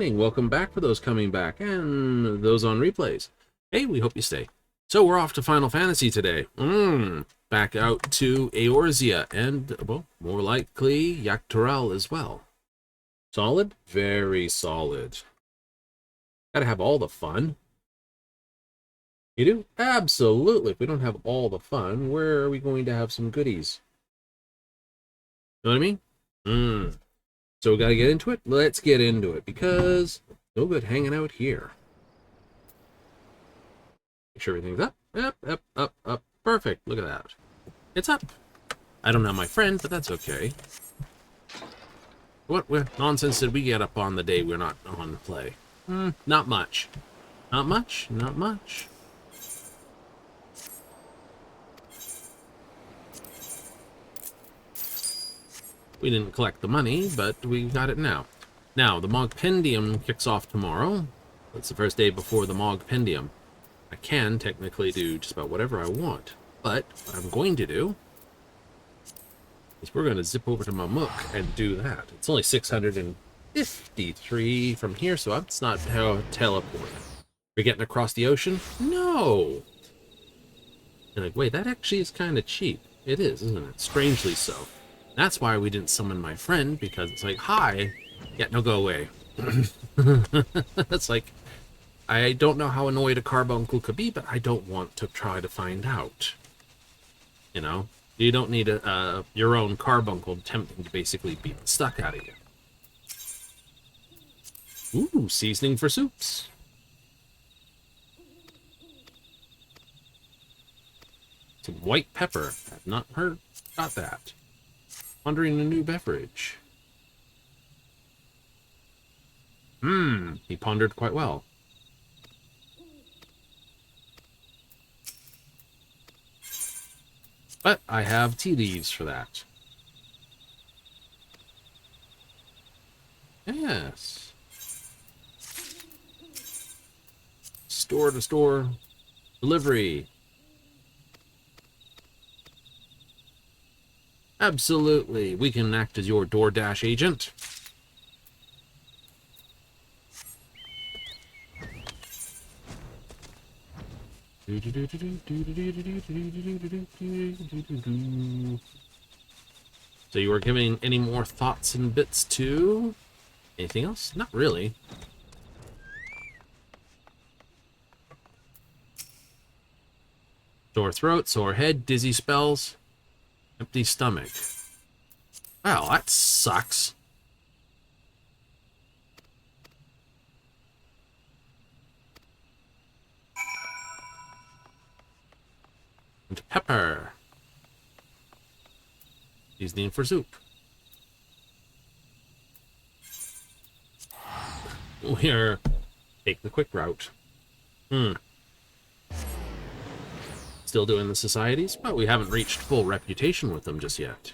remaining. Welcome back for those coming back and those on replays. Hey, we hope you stay. So we're off to Final Fantasy today. Back out to Eorzea and, well, more likely Yaktarel as well. Solid? Very solid. Gotta have all the fun. You do? Absolutely. If we don't have all the fun, where are we going to have some goodies? You know what I mean? So we gotta get into it? Let's get into it, because no good hanging out here. Make sure everything's up. Up. Perfect. Look at that. It's up. I don't know my friend, but that's okay. What nonsense did we get up on the day we're not on play? Not much. Not much? Not much. We didn't collect the money, but we got it now. Now, the Mogpendium kicks off tomorrow. That's the first day before the Mogpendium. I can technically do just about whatever I want, but what I'm going to do is we're going to zip over to Mamuk and do that. It's only 653 from here, so it's not how teleport. We're getting across the ocean? No! You're like, wait, that actually is kind of cheap. It is, isn't it? Strangely so. That's why we didn't summon my friend, because it's like, hi. Yeah, no, go away. It's like, I don't know how annoyed a carbuncle could be, but I don't want to try to find out. You know? You don't need your own carbuncle attempting to basically beat the stuck out of you. Ooh, seasoning for soups. Some white pepper. I've not got that. Wondering a new beverage. He pondered quite well. But I have tea leaves for that. Yes. Store to store delivery. Absolutely. We can act as your DoorDash agent. So you were giving any more thoughts and bits to anything else? Not really. Sore throat, sore head, dizzy spells, empty stomach. Well, that sucks. And pepper. Seasoning for soup. We're take the quick route. Still doing the societies, but we haven't reached full reputation with them just yet.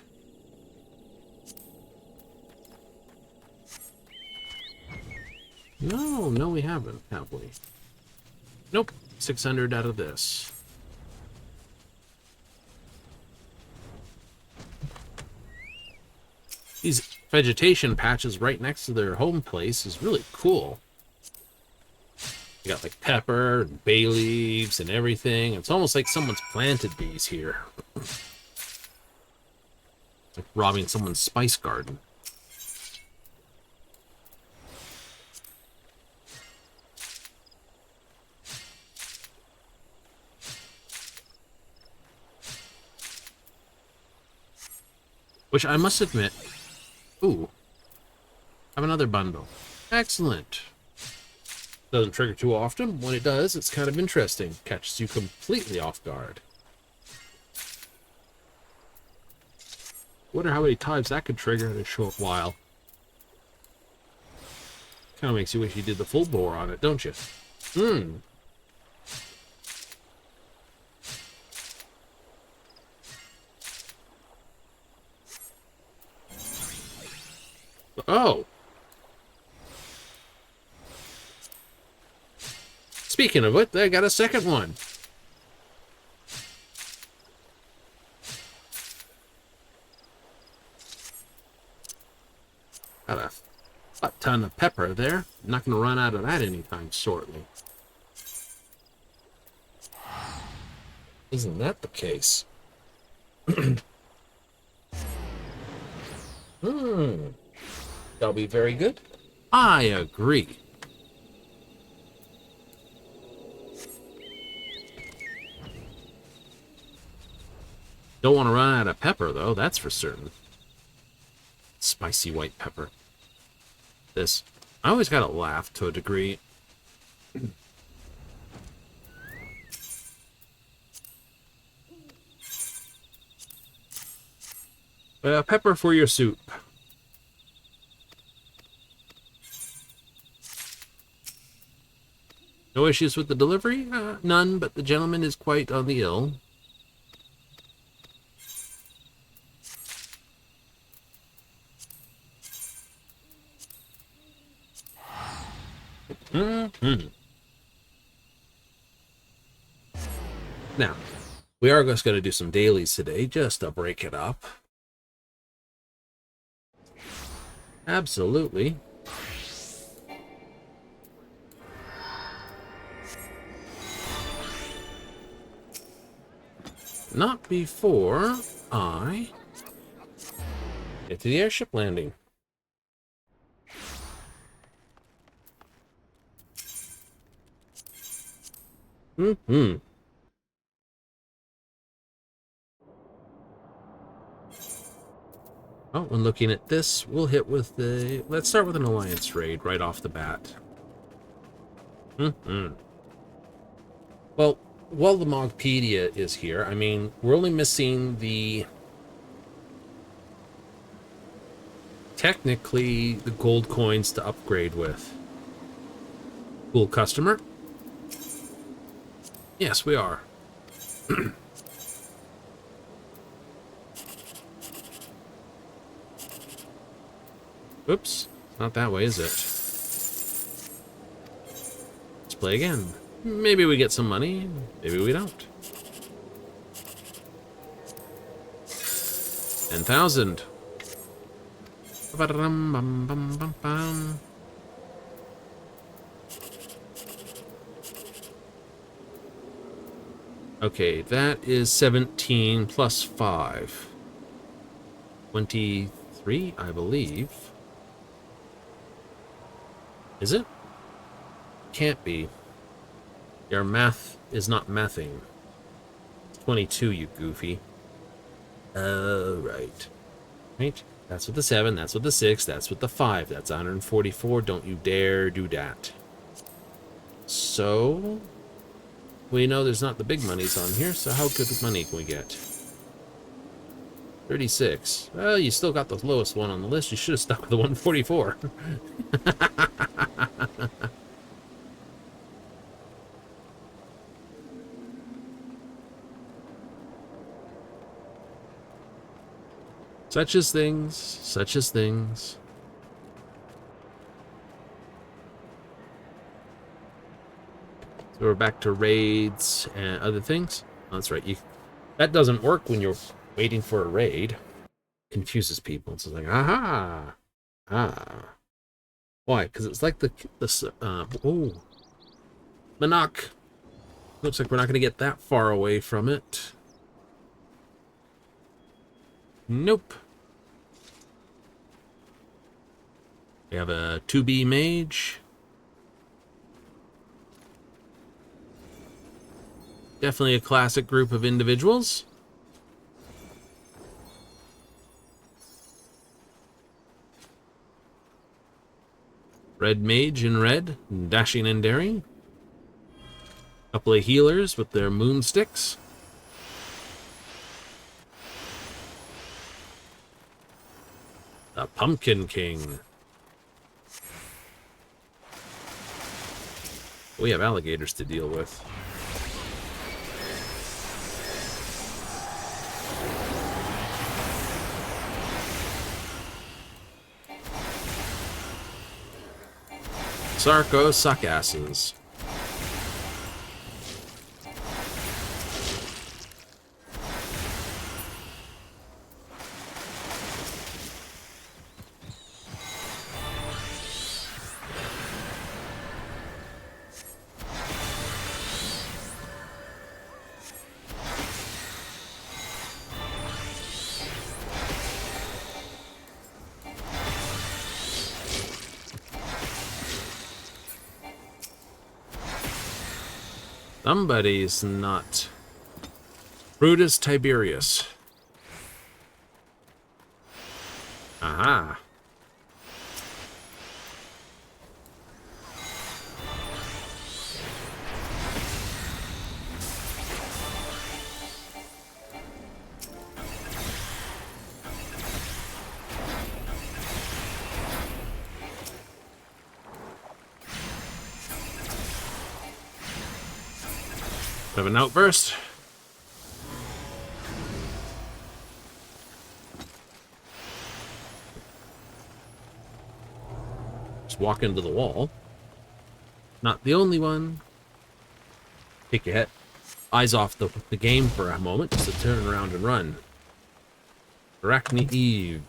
No, we haven't, have we? Nope. 600 out of this. These vegetation patches right next to their home place is really cool. You got like pepper and bay leaves and everything. It's almost like someone's planted these here. It's like robbing someone's spice garden. Which I must admit... Ooh. Have another bundle. Excellent. Doesn't trigger too often. When it does, it's kind of interesting. Catches you completely off guard. Wonder how many times that could trigger in a short while. Kind of makes you wish you did the full bore on it, don't you? Oh. Speaking of it, they got a second one. Got a ton of pepper there. Not going to run out of that anytime shortly. Isn't that the case? That'll be very good. I agree. Don't want to run out of pepper, though, that's for certain. Spicy white pepper. This. I always gotta laugh to a degree. Pepper for your soup. No issues with the delivery? None, but the gentleman is quite on the ill. Now, we are just going to do some dailies today, just to break it up. Absolutely. Not before I get to the airship landing. Oh, when looking at this, we'll hit with the... Let's start with an alliance raid right off the bat. Well, while the Mogpedia is here, I mean, we're only missing the... Technically, the gold coins to upgrade with. Cool customer? Yes, we are. Oops, not that way, is it? Let's play again. Maybe we get some money, maybe we don't. 10,000. Okay, that is 17 plus 5. 23, I believe. Is it? Can't be. Your math is not mathing. It's 22, you goofy. Right. Right? That's with the 7, that's with the 6, that's with the 5. That's 144. Don't you dare do that. So... we know there's not the big monies on here, so how good money can we get? 36. Well, you still got the lowest one on the list. You should have stuck with the 144. Such as things, such as things. So we're back to raids and other things. Oh, that's right. That doesn't work when you're waiting for a raid. Confuses people. It's like, aha, Why? Because it's like oh, Monarch. Looks like we're not going to get that far away from it. Nope. We have a 2B mage. Definitely a classic group of individuals. Red mage in red, dashing and daring. Couple of healers with their moon sticks. The Pumpkin King. We have alligators to deal with. Sarko suckasses. Somebody's not. Brutus Tiberius. Aha. Have an outburst. Just walk into the wall. Not the only one. Take your head. Eyes off the game for a moment, just to turn around and run. Arachne Eve.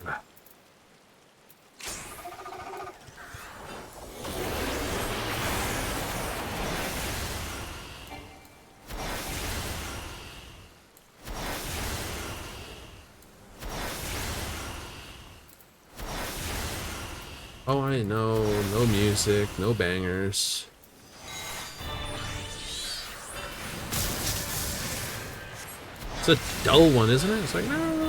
Oh, I know. No music, no bangers. It's a dull one, isn't it? It's like, no.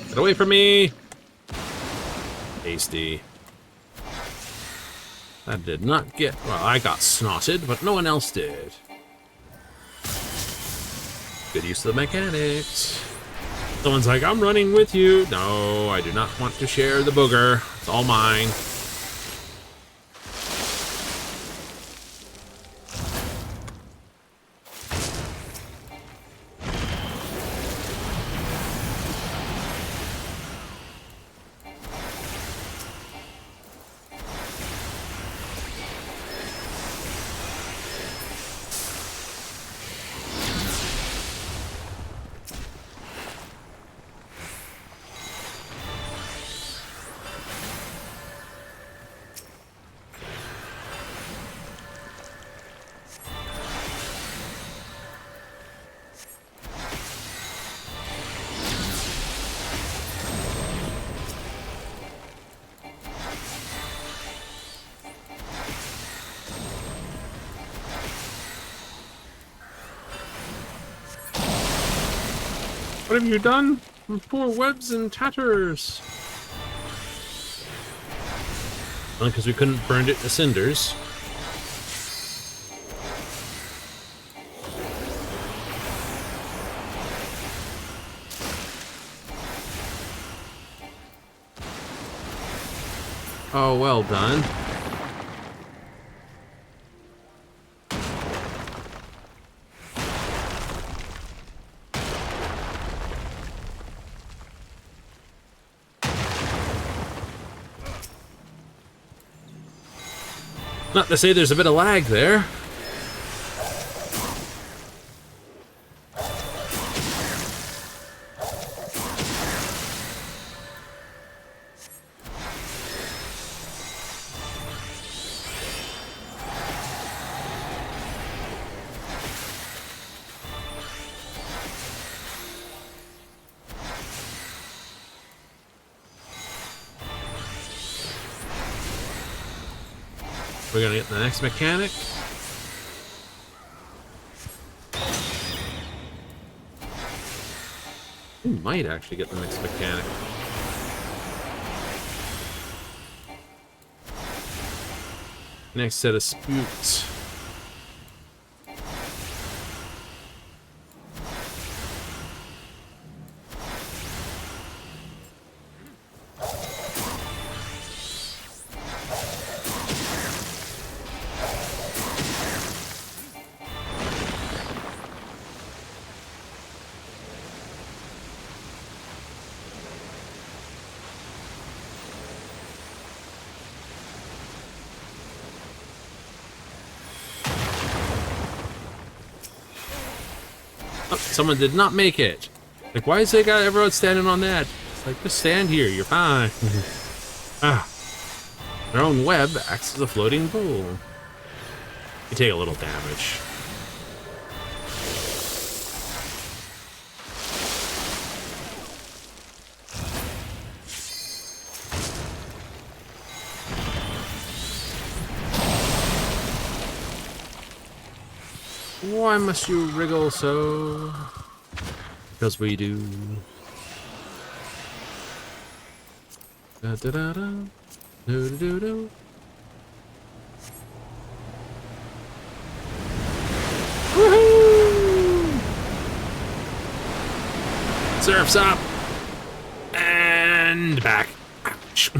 Get away from me! Hasty. That did not get... Well, I got snotted, but no one else did. Good use of the mechanics. Someone's like, I'm running with you. No, I do not want to share the booger. It's all mine. What have you done? Poor webs and tatters. Well, because we couldn't burn it to cinders. Oh, well done. Not to say there's a bit of lag there. We're gonna get the next mechanic. We might actually get the next mechanic. Next set of spooks. Oh, someone did not make it. Like, why is they got everyone standing on that? It's like, just stand here, you're fine. Ah. Their own web acts as a floating pool. You take a little damage. Why must you wriggle so? Because we do. Da da da da. Do do do do. Woohoo! Surf's up and back. Ouch.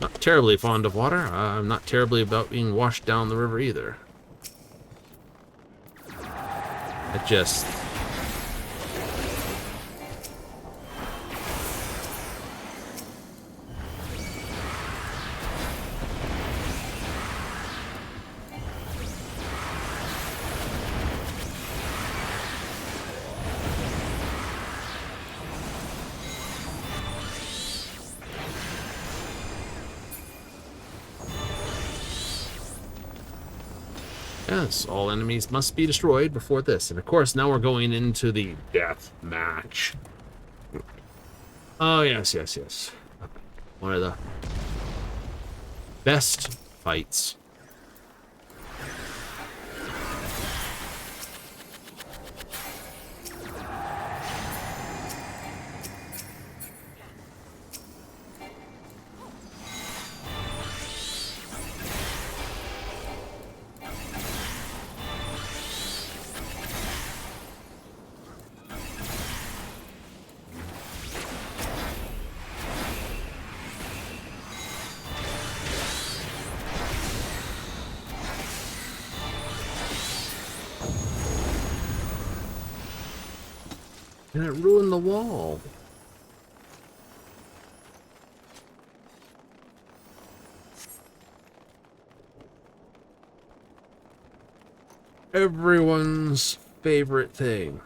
Not terribly fond of water. I'm not terribly about being washed down the river either. It just... Yes, all enemies must be destroyed before this. And of course, now we're going into the death match. Oh, yes, yes, yes. One of the best fights. And it ruined the wall. Everyone's favorite thing.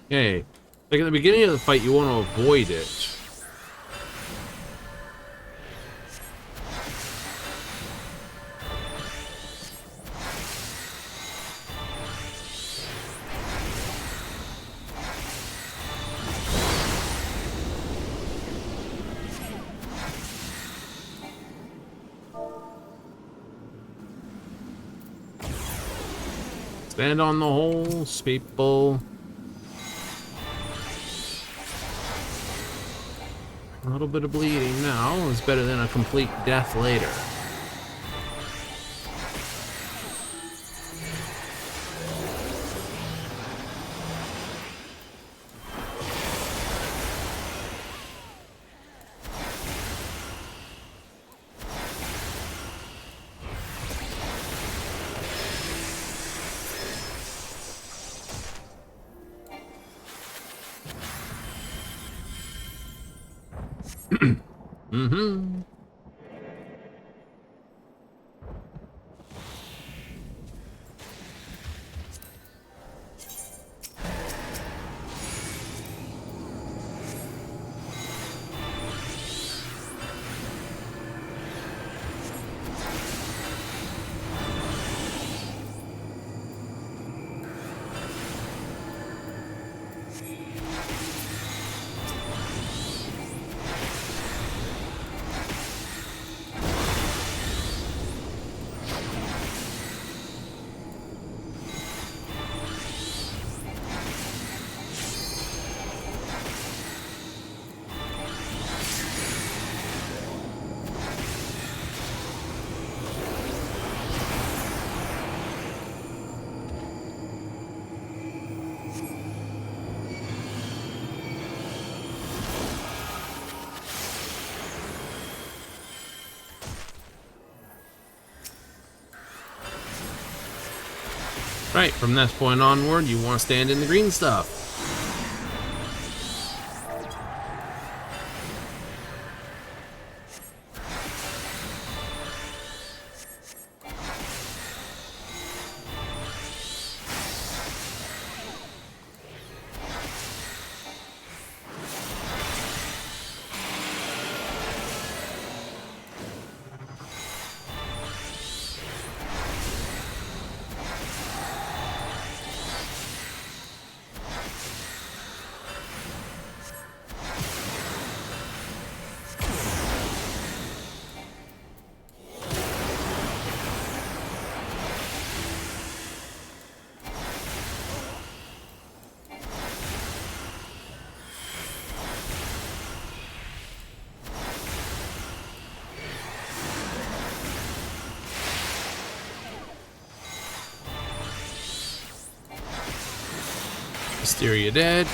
Okay. Like at the beginning of the fight, you want to avoid it. Stand on the holes, people. A little bit of bleeding now is better than a complete death later. Mm-hmm. Right, from this point onward, you want to stand in the green stuff. Hysteria dead.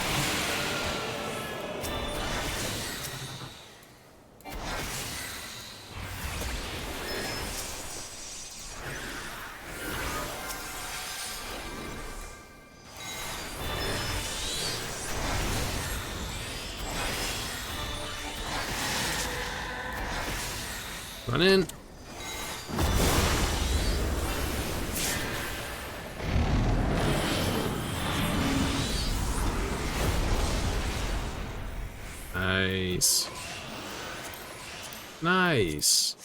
Run in. Nice. Nice.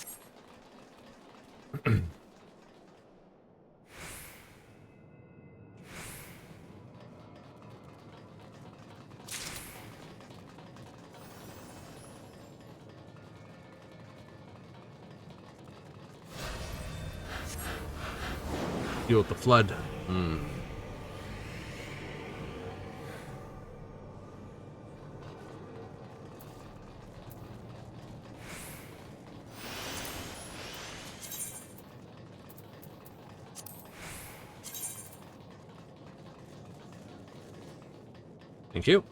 Deal with the flood. Thank you.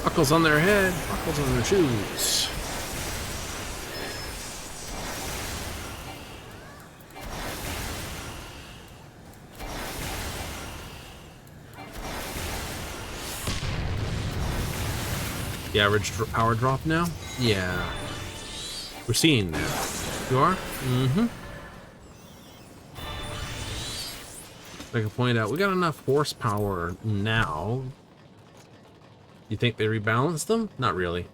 Buckles on their head, buckles on their shoes. The average power drop now? Yeah. We're seeing that. You are? Mm-hmm. I can point out, we got enough horsepower now. You think they rebalanced them? Not really.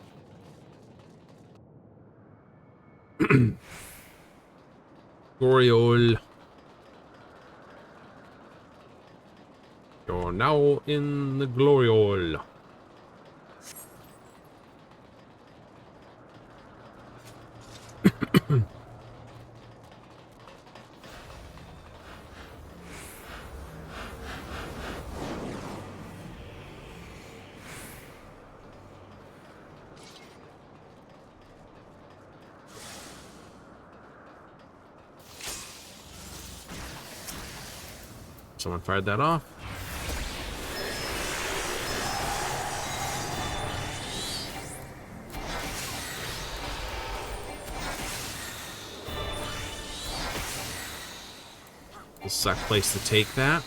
Gloriole. You're now in the Gloriole. Someone fired that off. This is a place to take that.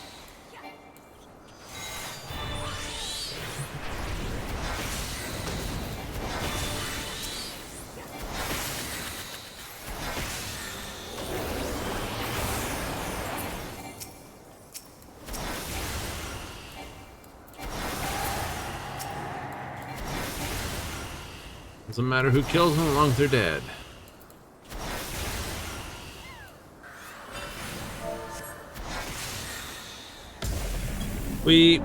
Doesn't matter who kills them as long as they're dead. We...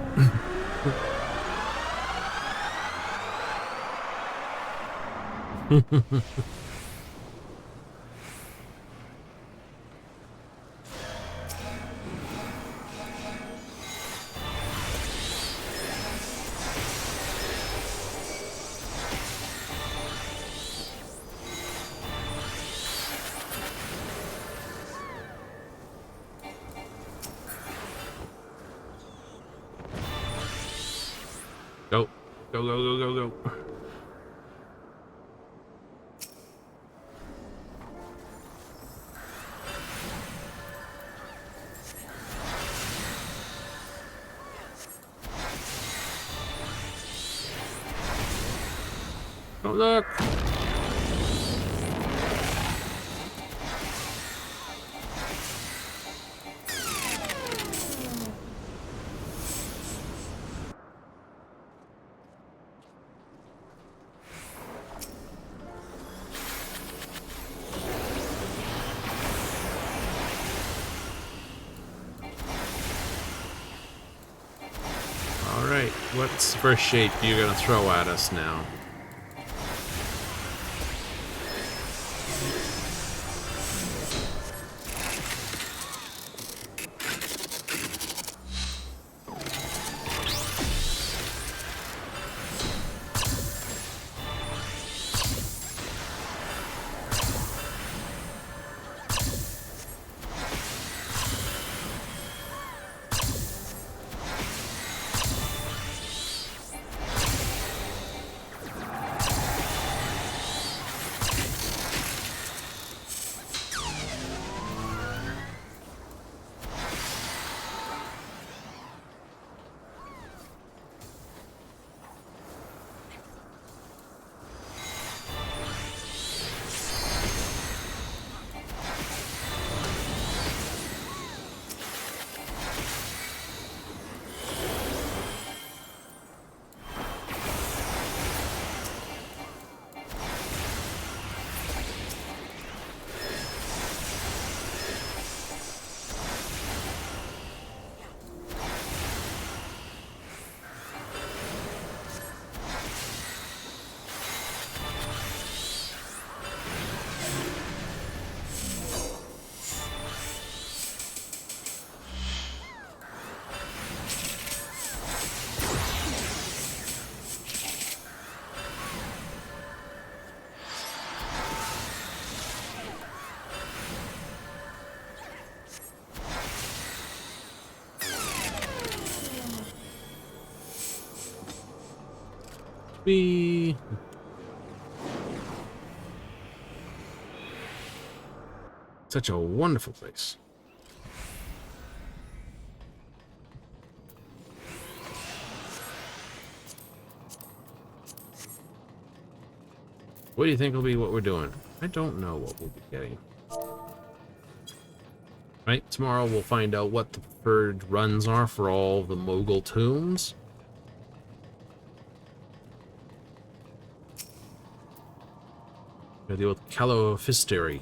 Go. Go, go, go, go, go. Don't look. Alright, what's the first shape you're gonna throw at us now? Be such a wonderful place. What do you think will be what we're doing? I don't know what we'll be getting. Right, tomorrow we'll find out what the preferred runs are for all the Mogul tombs. Gotta deal with Calophystery.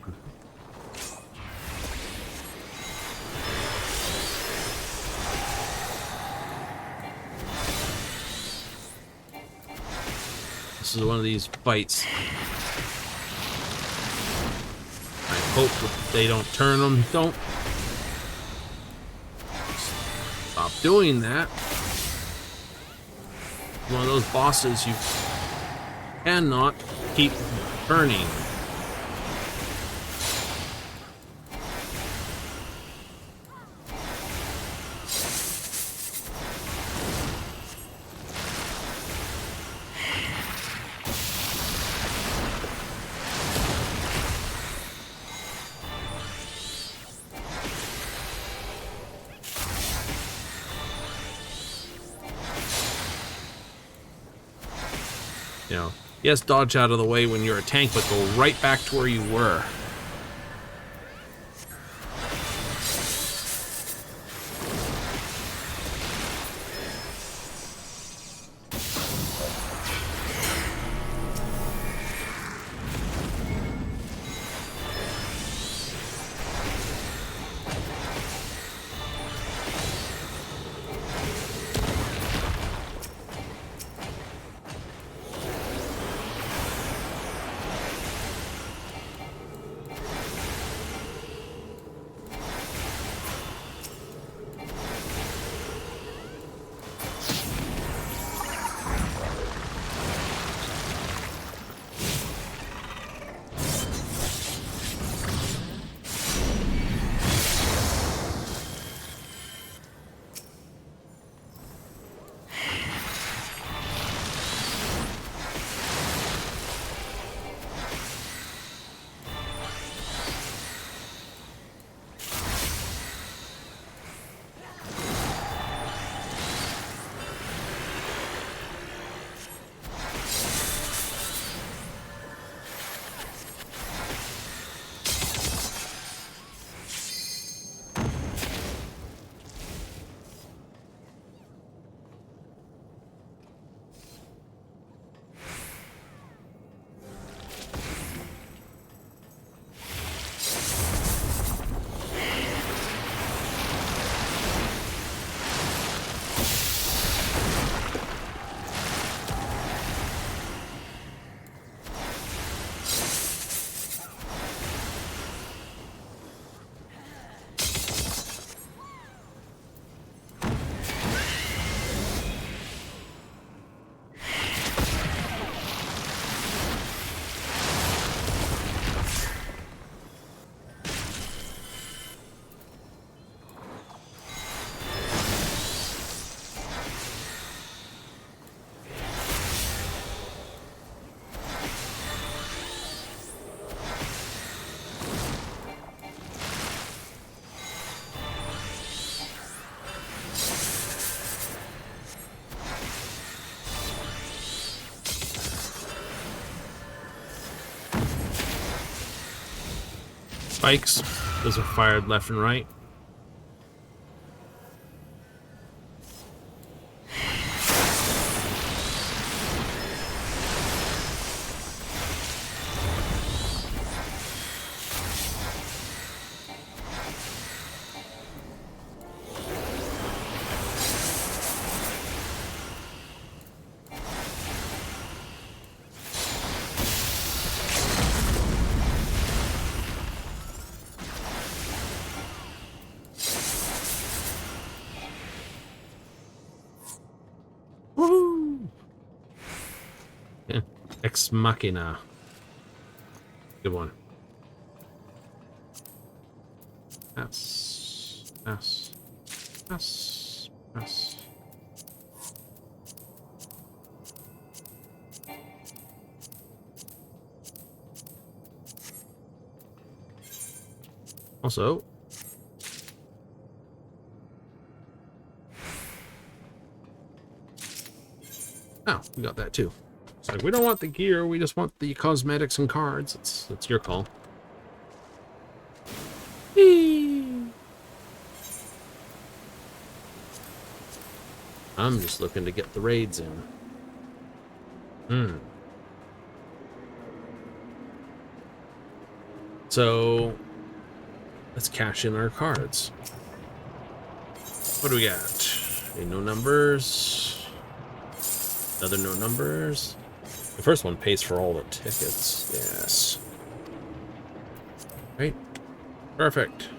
This is one of these fights. I hope that they don't turn them. Don't stop doing that. One of those bosses you cannot keep burning. You know, yes, dodge out of the way when you're a tank, but go right back to where you were. Spikes. Those are fired left and right. Woohoo! Yeah. Ex Machina. Good one. Pass. Pass. Pass. Pass. Also, oh, we got that too. It's like, we don't want the gear, we just want the cosmetics and cards. It's your call. Whee! I'm just looking to get the raids in. So, let's cash in our cards. What do we got? Okay, no numbers. Another no numbers. The first one pays for all the tickets. Yes. Right. Perfect.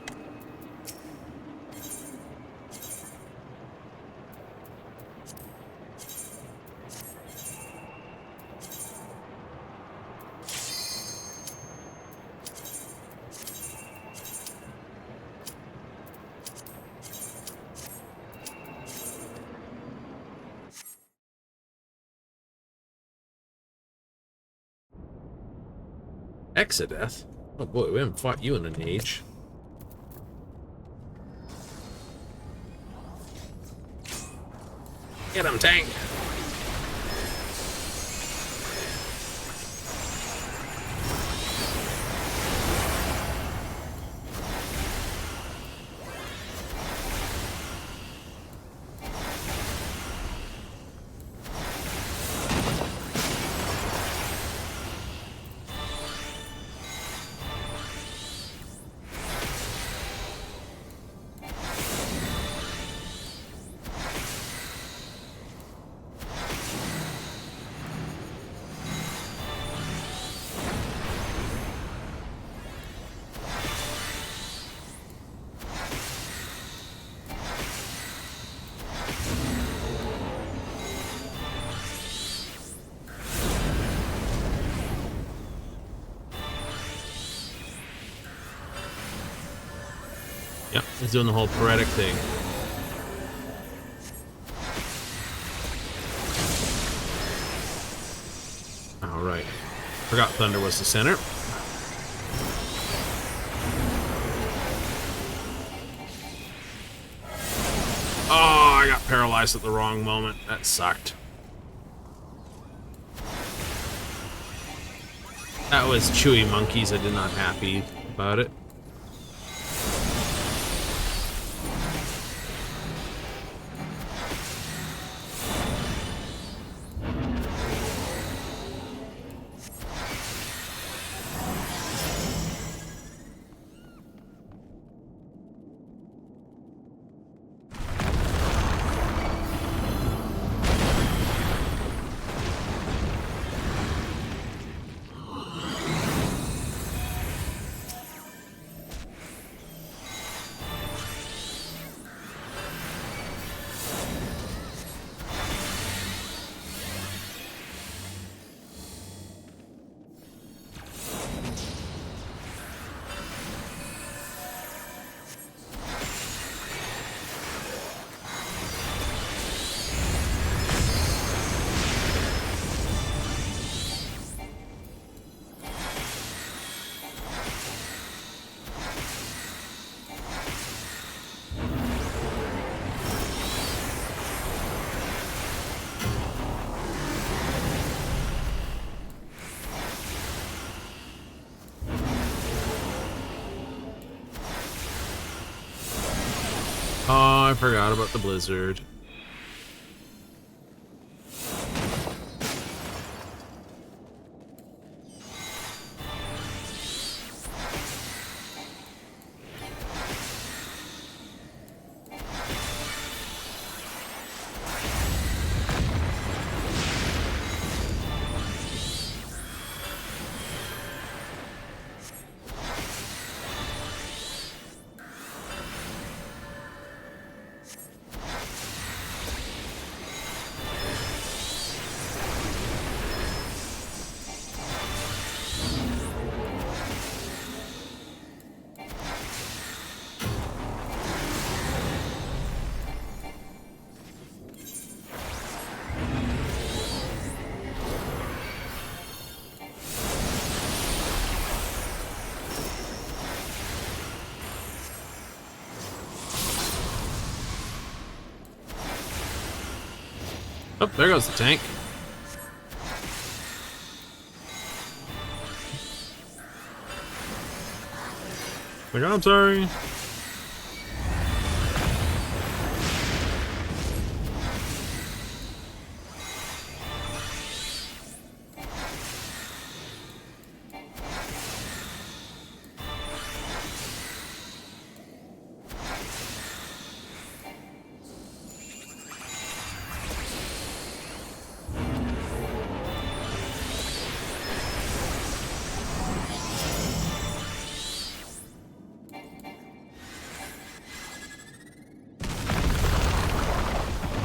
XIV? Oh boy, we haven't fought you in an age. Get him, tank! Yep, he's doing the whole paretic thing. Alright. Forgot Thunder was the center. Oh, I got paralyzed at the wrong moment. That sucked. That was chewy monkeys. I did not happy about it. I forgot about the blizzard. Oh, there goes the tank. Like, I'm sorry.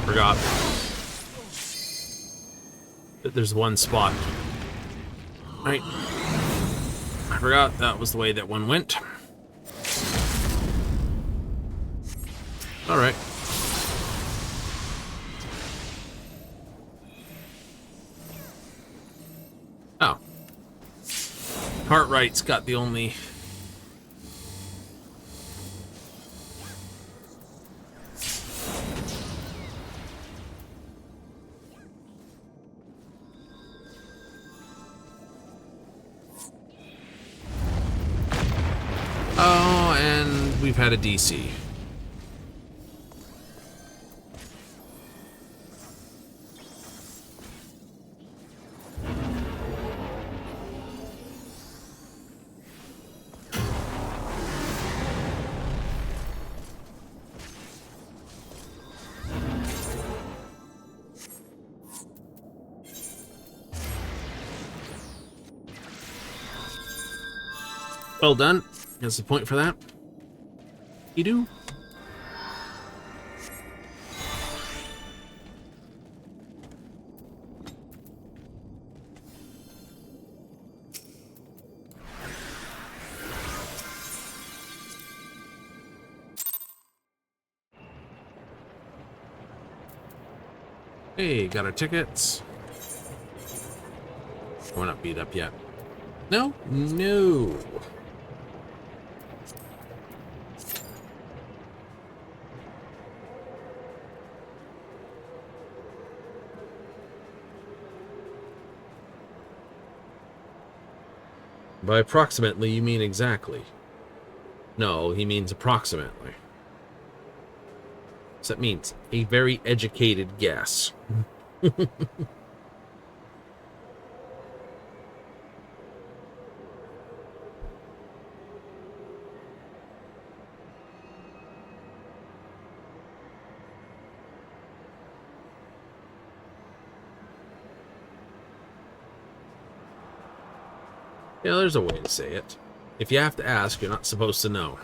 Forgot that there's one spot. Right. I forgot that was the way that one went. Alright. Oh. Cartwright's got the only... Oh, and we've had a DC. Well done. That's the point for that. You do. Hey, got our tickets. We're not beat up yet. No? No. By approximately, you mean exactly. No, he means approximately. So that means a very educated guess. Yeah, there's a way to say it. If you have to ask, you're not supposed to know.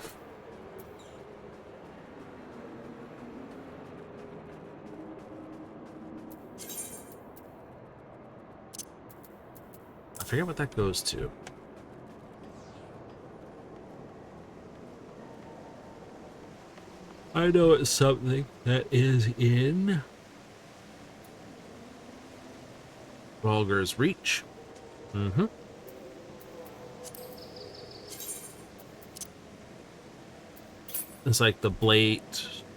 I forget what that goes to. I know it's something that is in Vulgar's reach. Mm-hmm. It's like the blade,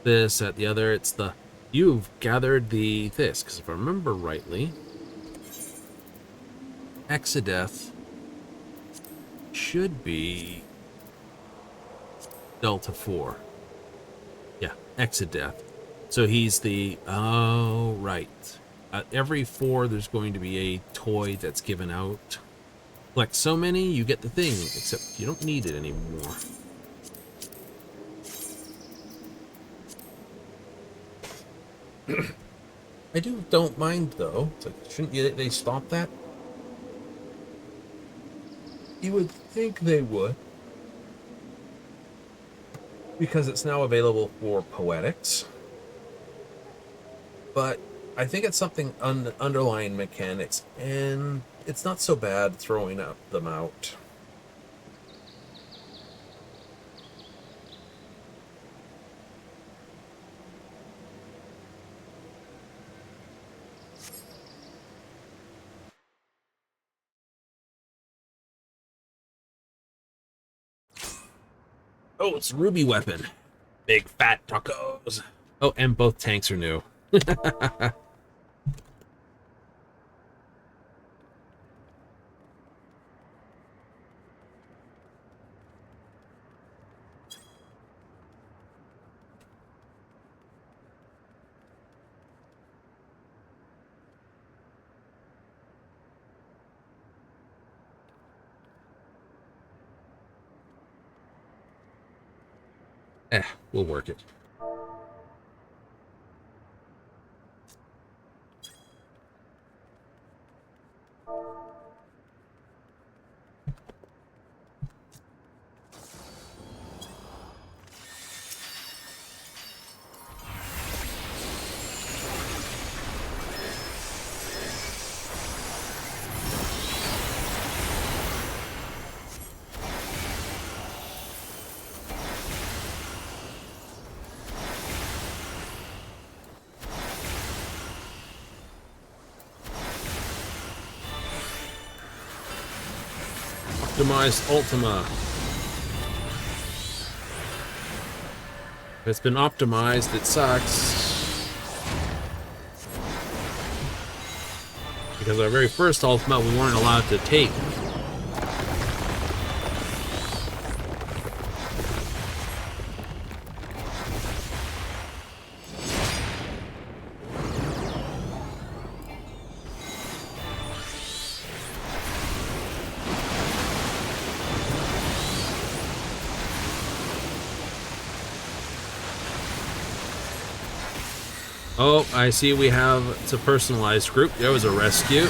this, that, the other. It's the, you've gathered the this. Because if I remember rightly, XIV should be Delta 4. Yeah, Exit. So he's the... Oh, right. Every 4, there's going to be a toy that's given out. Collect so many, you get the thing, except you don't need it anymore. I don't mind, though. It's like, shouldn't they stop that? You would think they would. Because it's now available for Poetics. But I think it's something underlying mechanics, and it's not so bad throwing them out. Oh, it's Ruby Weapon. Big fat tacos. Oh, and both tanks are new. We'll work it. Optimized Ultima. If it's been optimized, it sucks. Because our very first Ultima we weren't allowed to take. Oh, I see we have, it's a personalized group. There was a rescue.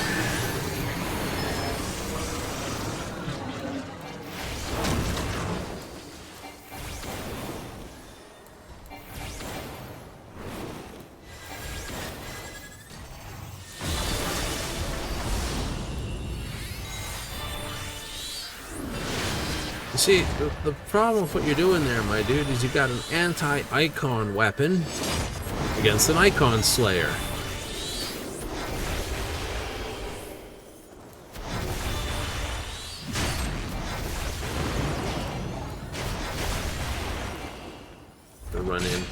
You see, the problem with what you're doing there, my dude, is you've got an anti-icon weapon against an icon slayer. Gonna run in.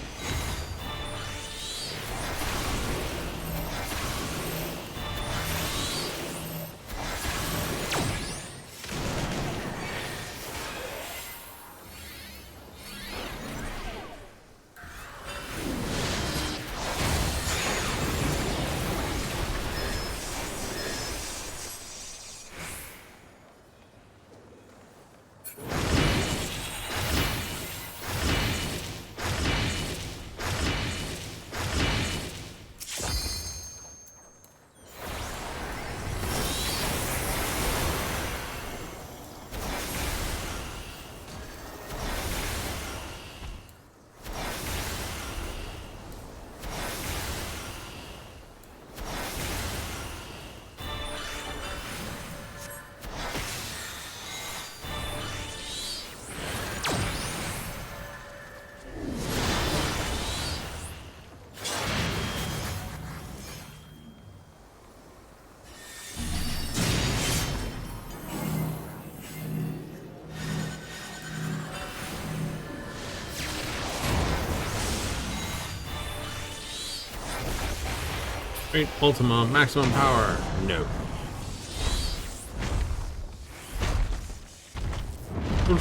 Great Ultima, maximum power. No.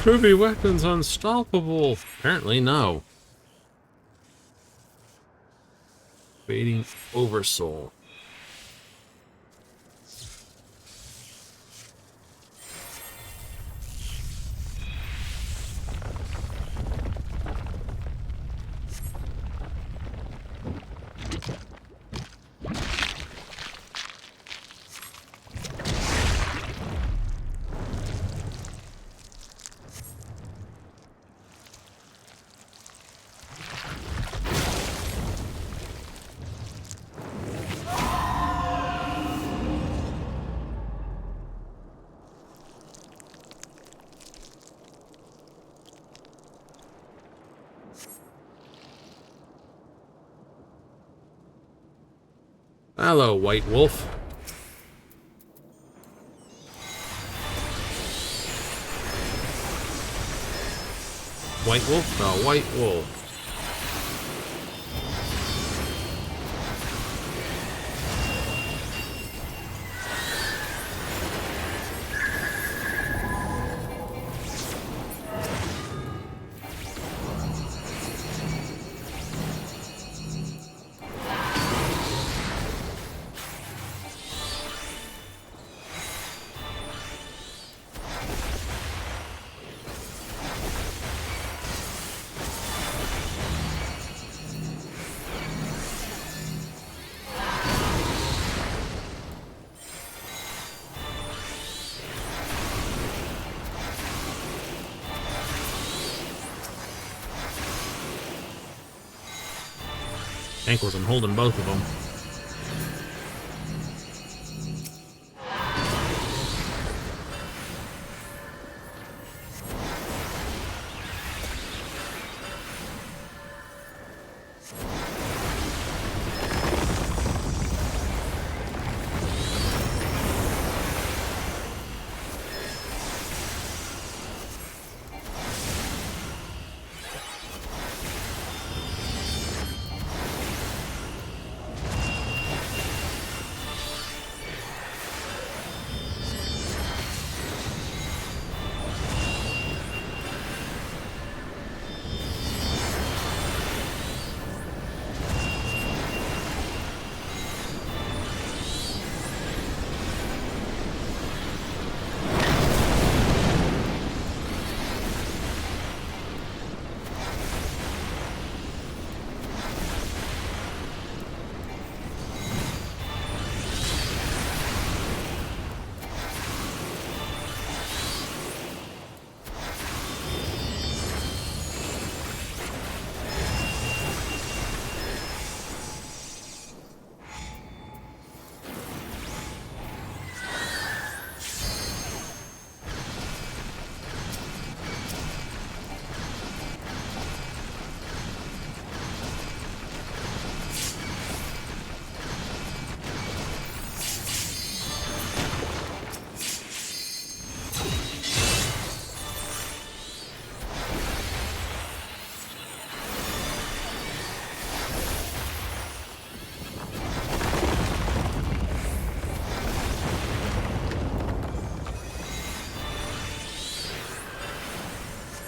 Ruby weapons unstoppable. Apparently, no. Fading Oversoul. Hello, White Wolf. White Wolf? No, White Wolf. Ankles, I'm holding both of them.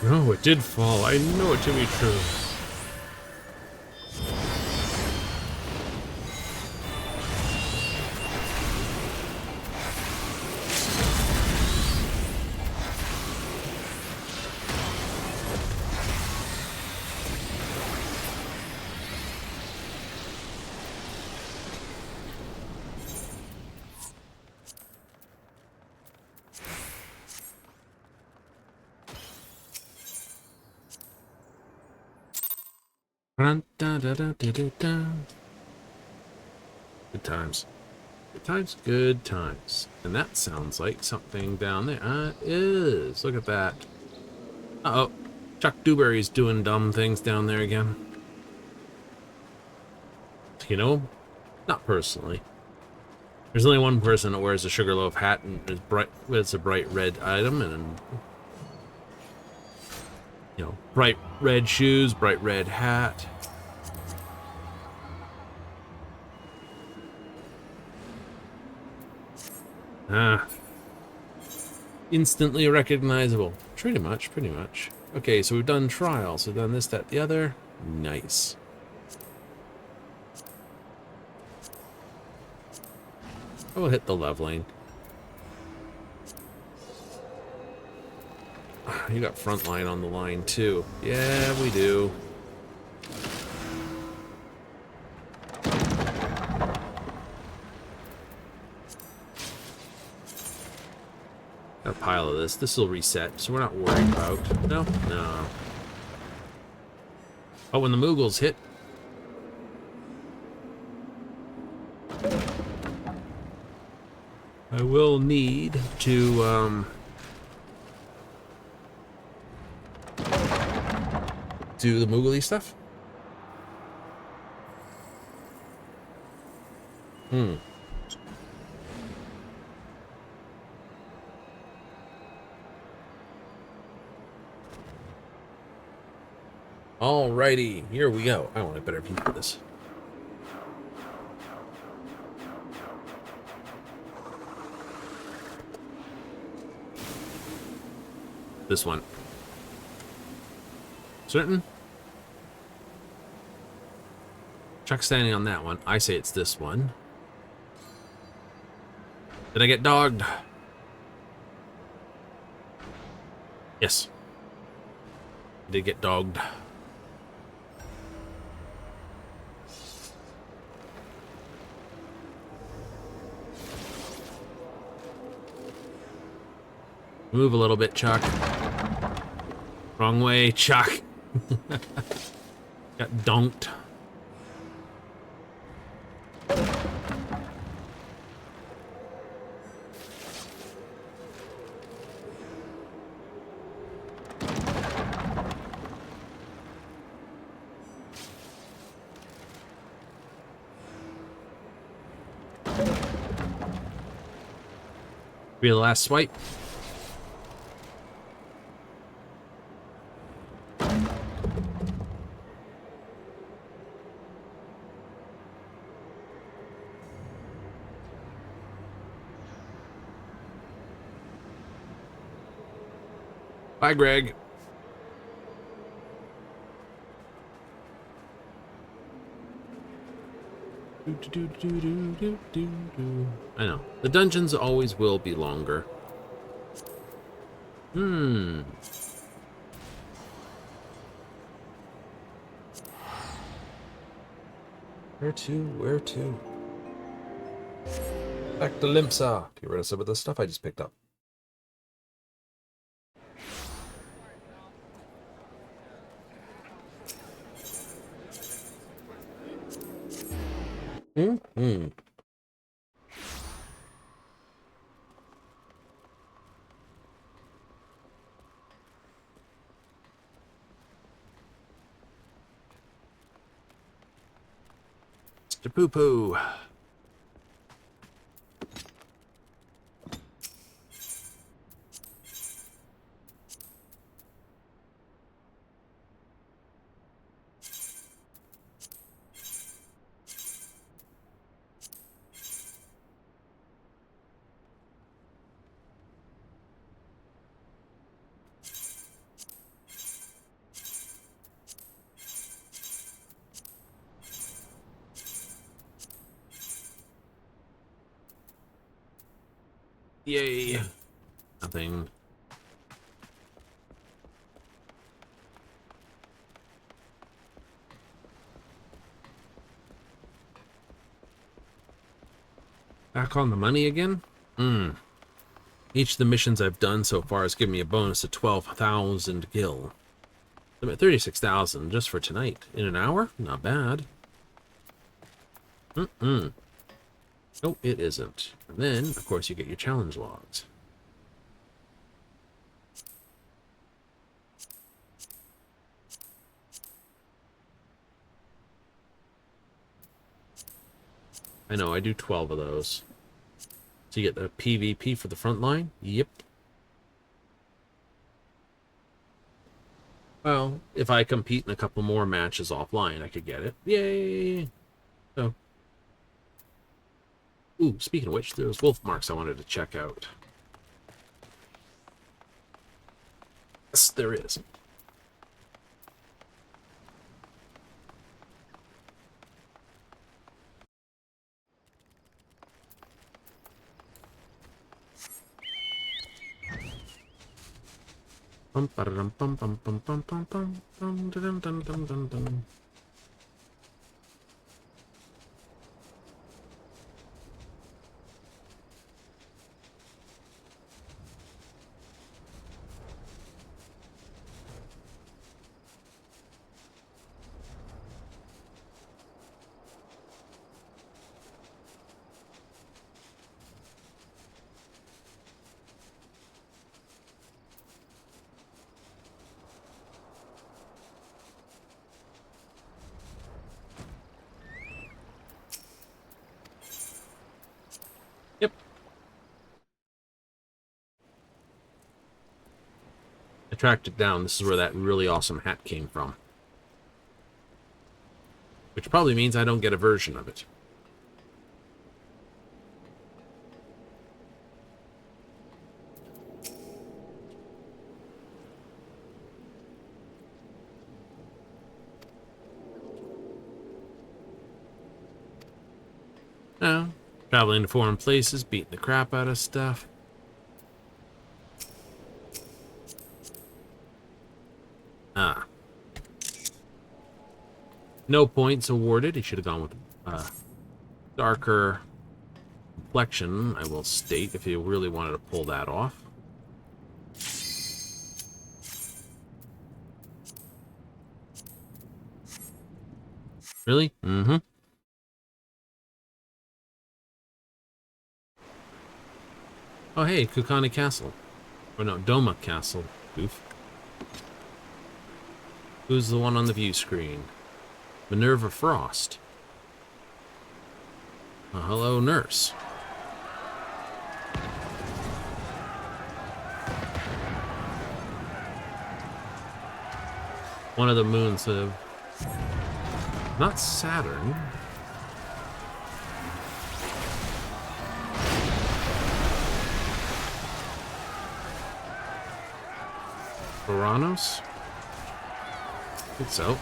No, it did fall. I know it to be true. Good times. Good times, good times. And that sounds like something down there. It is. Look at that. Uh-oh. Chuck Dewberry's doing dumb things down there again. You know, not personally. There's only one person that wears a Sugarloaf hat and is bright. It's a bright red item, and you know, bright red shoes, bright red hat. Instantly recognizable. Pretty much, pretty much. Okay, so we've done trials. We've done this, that, the other. Nice. I will hit the leveling. You got frontline on the line too. Yeah, we do. Got a pile of this. This will reset, so we're not worried about. No, no. Oh, when the Moogles hit. I will need to do the Moogly stuff. Alrighty, here we go. I want a better view for this. This one. Certain? Chuck's standing on that one. I say it's this one. Did I get dogged? Yes. I did get dogged. Move a little bit, Chuck. Wrong way, Chuck. Got donked. Be the last swipe. Bye, Greg. I know. The dungeons always will be longer. Where to? Where to? Back to Limsa. Get rid of some of the stuff I just picked up. Mr. Poo-Poo. Yay. Nothing. Back on the money again? Each of the missions I've done so far has given me a bonus of 12,000 gil. I'm at 36,000 just for tonight. In an hour? Not bad. No, it isn't. And then, of course, you get your challenge logs. I know, I do 12 of those. So you get the PvP for the front line? Yep. Well, if I compete in a couple more matches offline, I could get it. Yay! So. Ooh, speaking of which, there's wolf marks I wanted to check out. Yes, there is. Yep. I tracked it down. This is where that really awesome hat came from. Which probably means I don't get a version of it. No. Traveling to foreign places, beating the crap out of stuff. Ah. No points awarded. He should have gone with darker complexion, I will state, if he really wanted to pull that off. Really? Mm-hmm. Oh, hey, Kukani Castle. Oh, no, Doma Castle. Goof. Who's the one on the view screen? Minerva Frost. Hello, nurse. One of the moons of... Not Saturn. Uranus? I think so.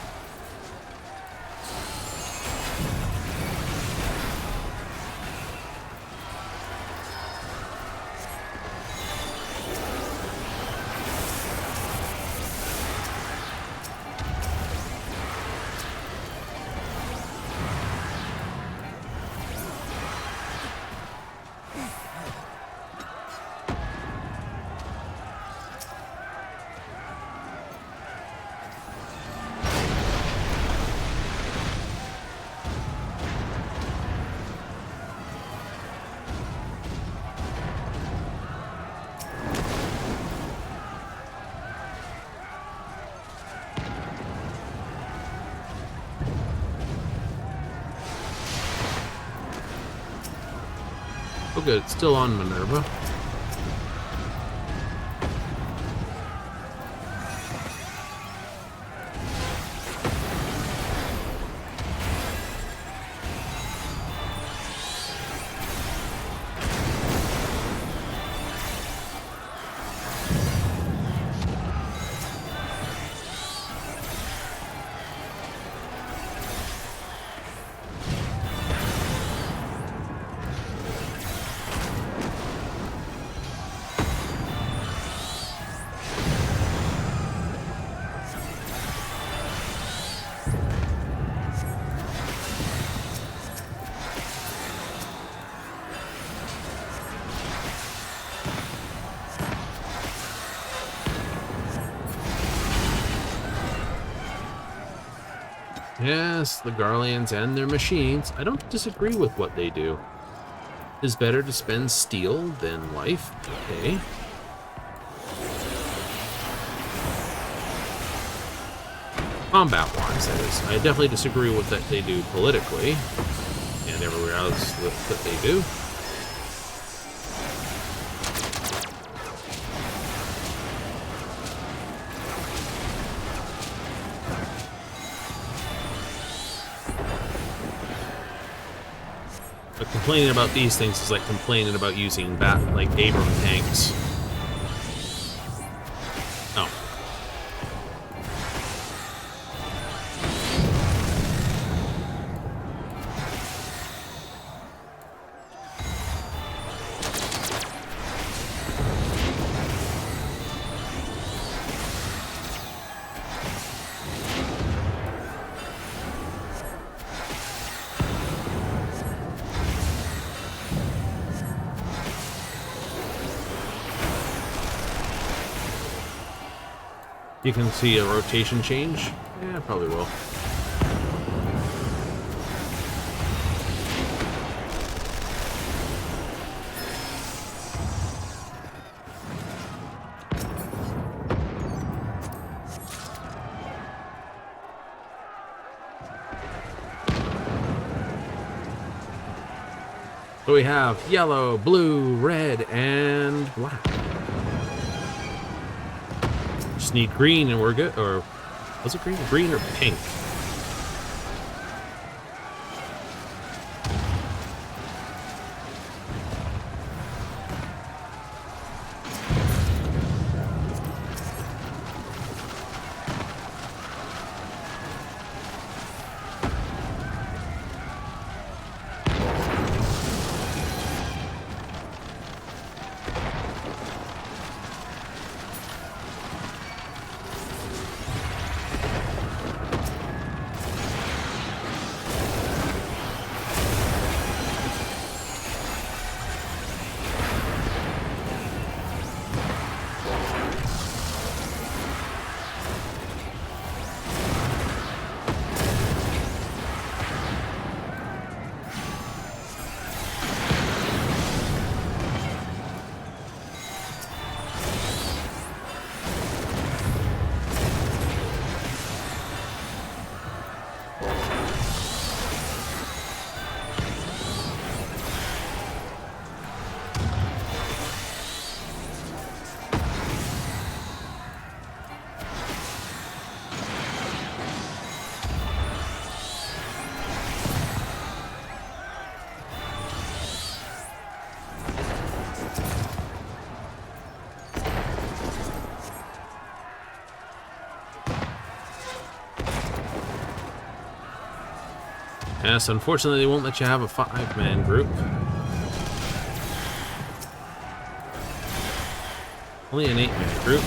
Oh good, it's still on Minerva. Yes, the Garleans and their machines. I don't disagree with what they do. It is better to spend steel than life. Okay. Combat-wise, that is. I definitely disagree with what they do politically and everywhere else that they do. But complaining about these things is like complaining about using like Abram tanks. Oh. You can see a rotation change. Yeah, probably will. So we have yellow, blue, red, and black. Just need green and we're good. Or was it green? Green or pink? Yes, unfortunately, they won't let you have a 5-man group. Only an 8-man group.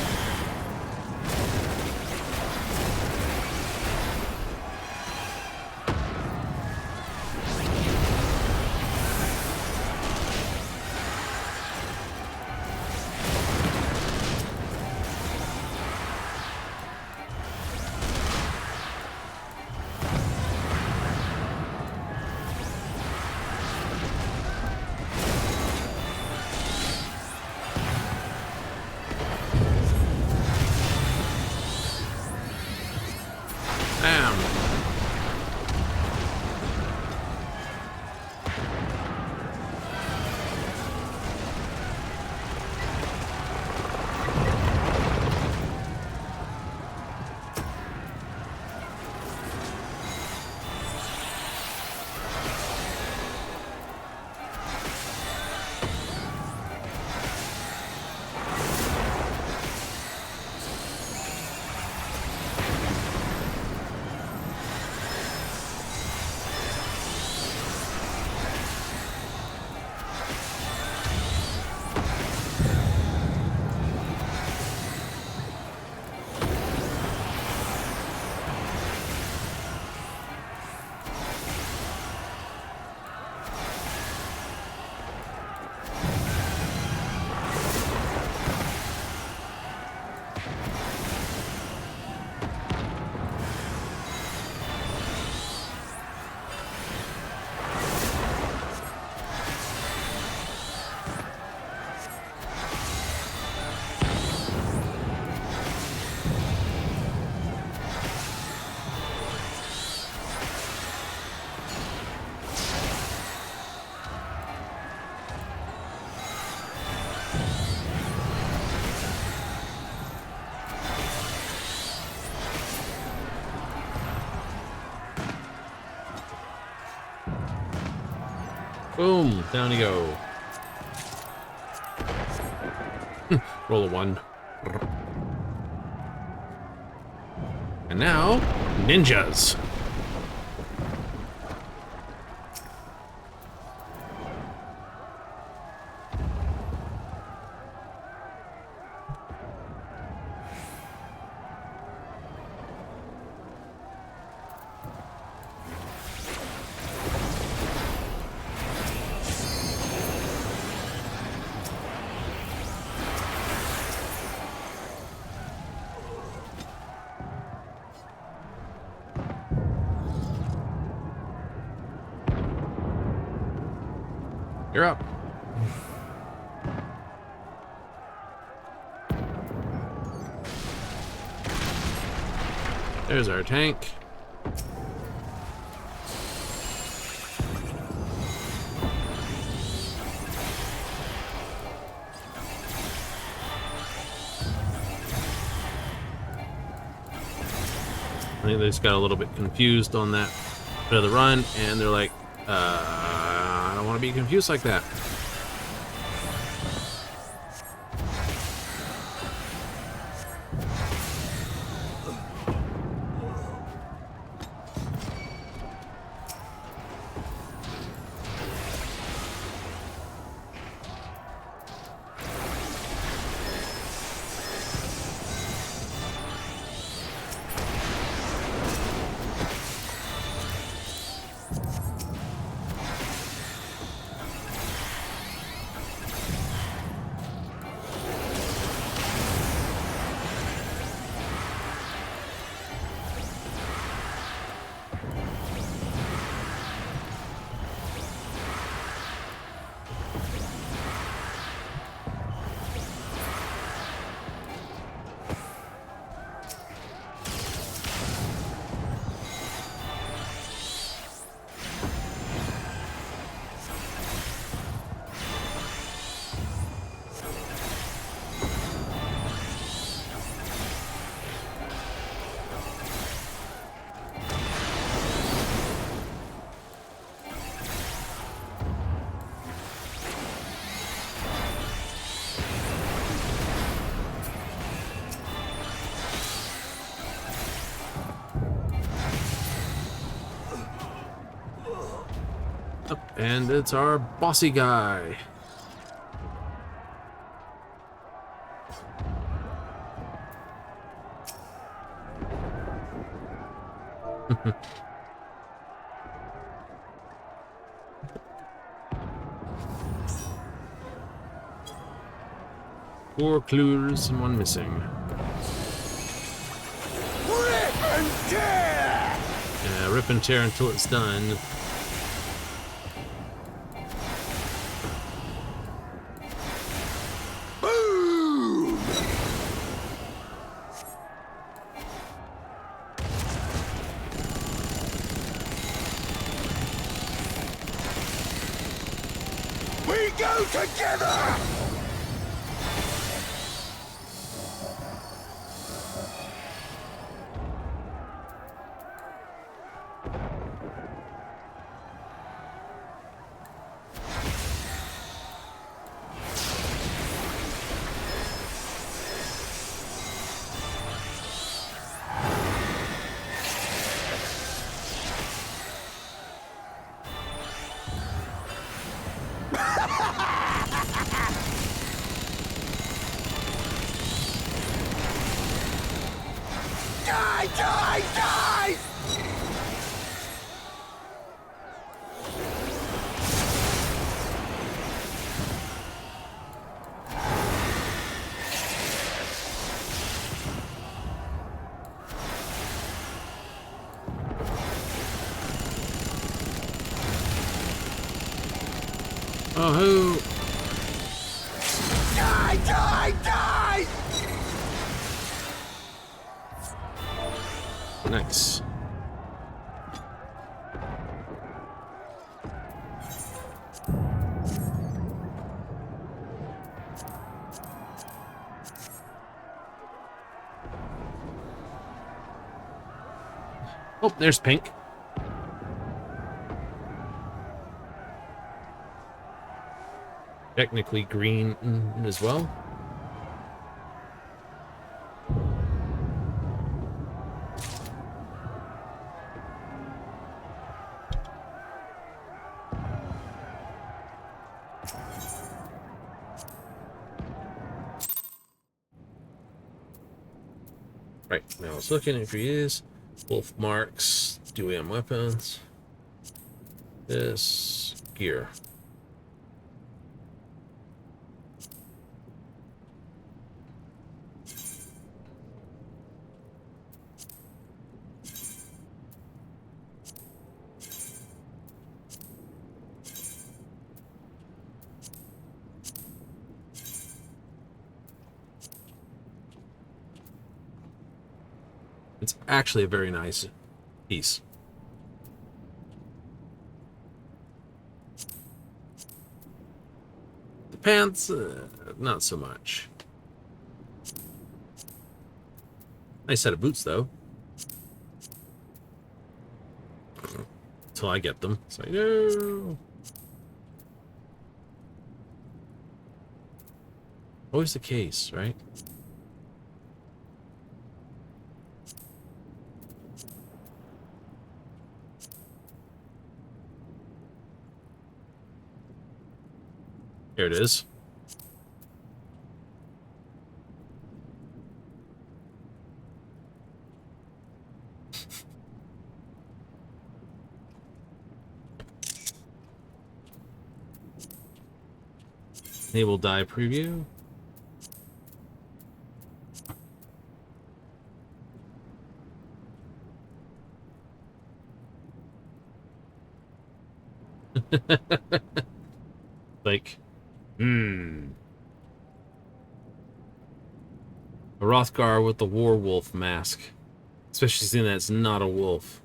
Boom, down you go. Roll a 1. And now, ninjas. You're up. There's our tank. I think they just got a little bit confused on that bit of the run, and they're like, I don't want to be confused like that. And it's our bossy guy. Four clues and one missing. Rip and tear! Yeah, rip and tear until it's done. Boom! We go together! Die, die, die! Oh, who? Die, die, die! Nice. Oh, there's Pink. Technically green as well. Right, now I was looking if he is. Wolf marks, DUM weapons. This gear. It's actually a very nice piece. The pants, not so much. Nice set of boots, though. Until I get them. It's like, no. Always the case, right? Here it is. Enable die preview. Like, a Rothgar with the Warwolf mask. Especially seeing that it's not a wolf.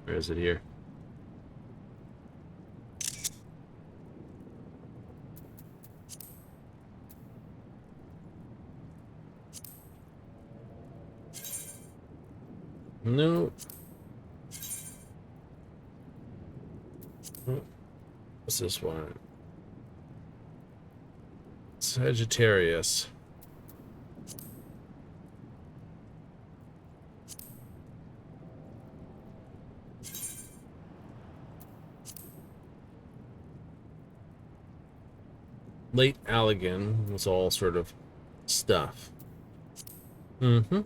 Where is it here? No. What's this one? Sagittarius. Late Allegan was all sort of stuff. Mm-hmm.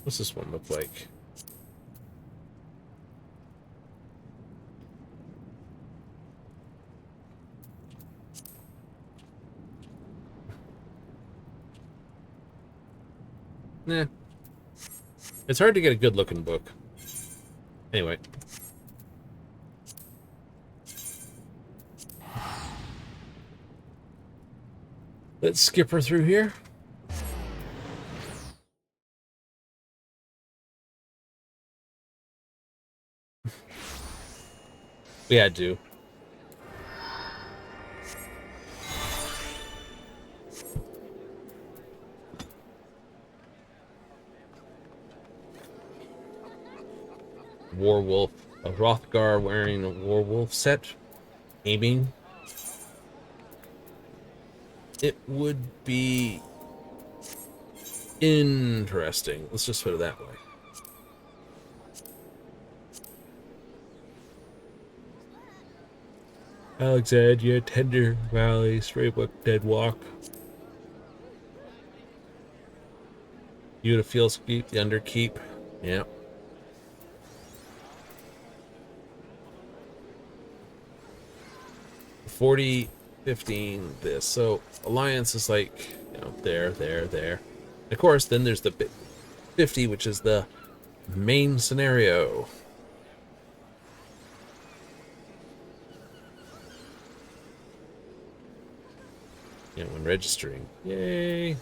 What's this one look like? Nah. It's hard to get a good looking book. Anyway. Let's skip her through here. We had to. Warwolf. A Rothgar wearing a Warwolf set. Aiming. It would be interesting. Let's just put it that way. Alexandria, Tender Valley, Straybrook, Dead Walk. Uta Fields Keep, the Underkeep. Yeah. $40, $15, this. So Alliance is like, you know, there. And of course, then there's the 50, which is the main scenario. Yeah, when registering. Yay.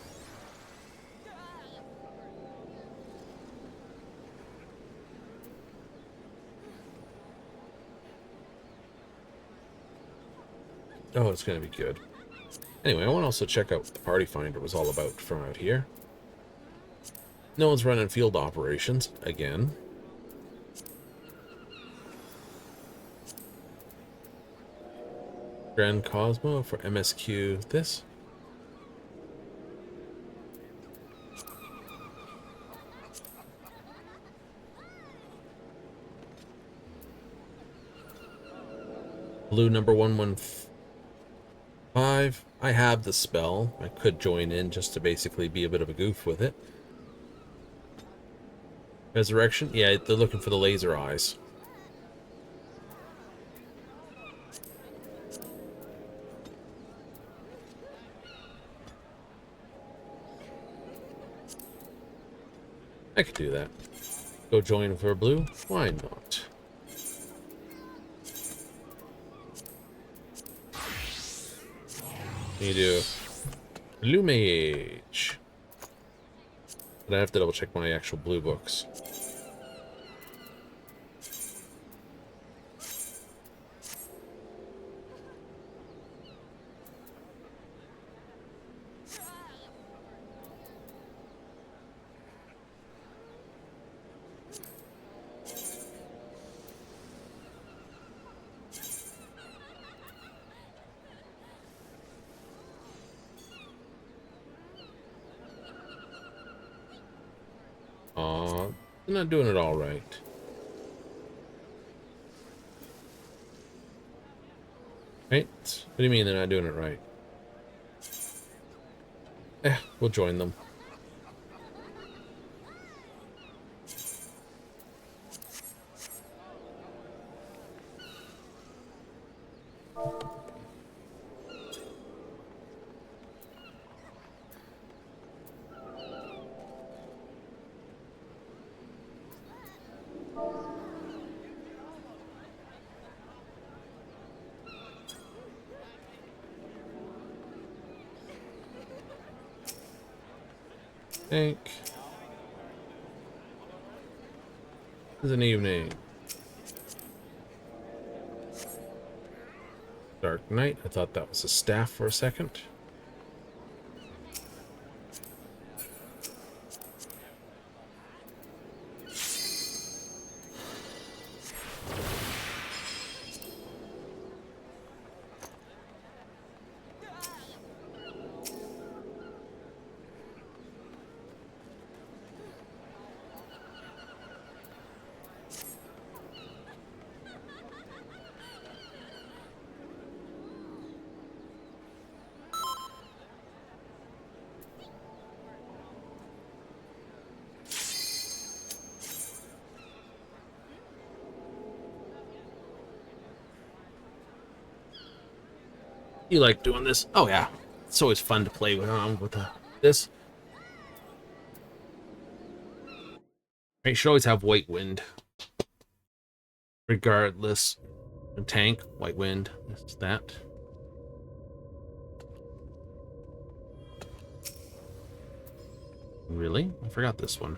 Oh, it's going to be good. Anyway, I want to also check out what the Party Finder was all about from out here. No one's running field operations again. Grand Cosmo for MSQ. This. Blue number 115. I have the spell. I could join in just to basically be a bit of a goof with it. Resurrection? Yeah, they're looking for the laser eyes. I could do that. Go join for blue? Why not? You do blue mage. But I have to double check my actual blue books. Aw, they're not doing it all right. Right? What do you mean they're not doing it right? We'll join them. Think. It's an evening. Dark night. I thought that was a staff for a second. You like doing this? Oh yeah, it's always fun to play with this. You should always have white wind, regardless. A tank, white wind, that's that. Really? I forgot this one.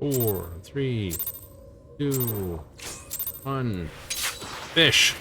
Four, three, two, one. Fish.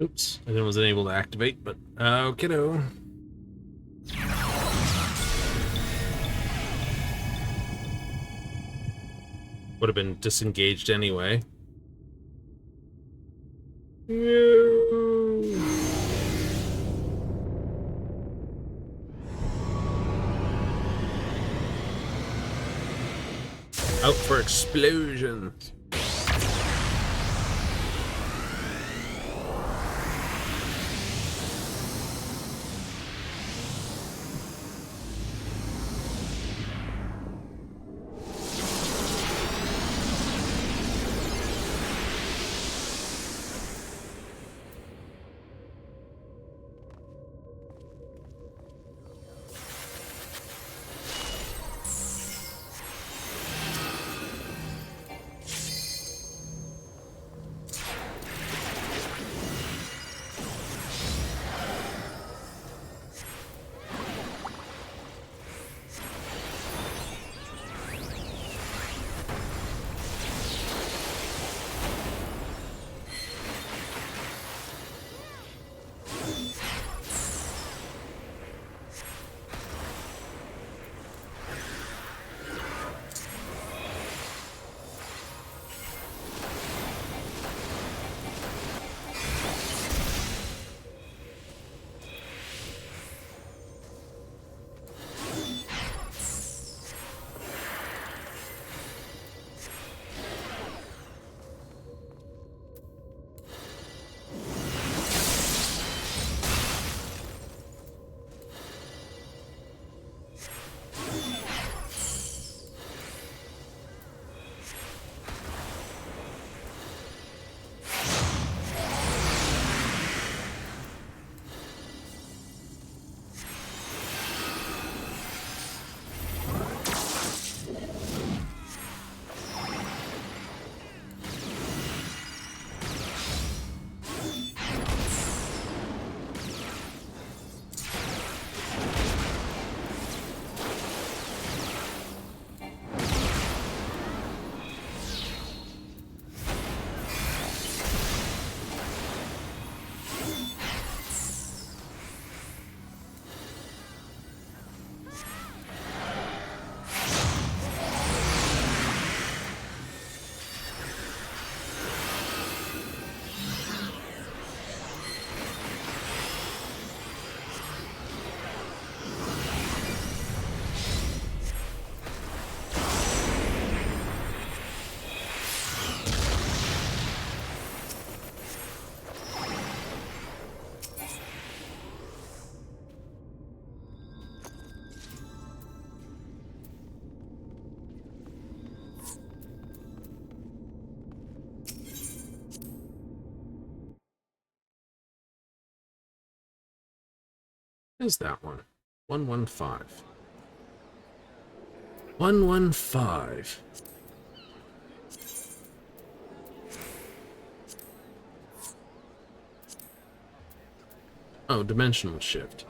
Oops, I wasn't able to activate, but kiddo. Would have been disengaged anyway. Out for explosions. Is that one? 115. 115. Oh, dimensional shift.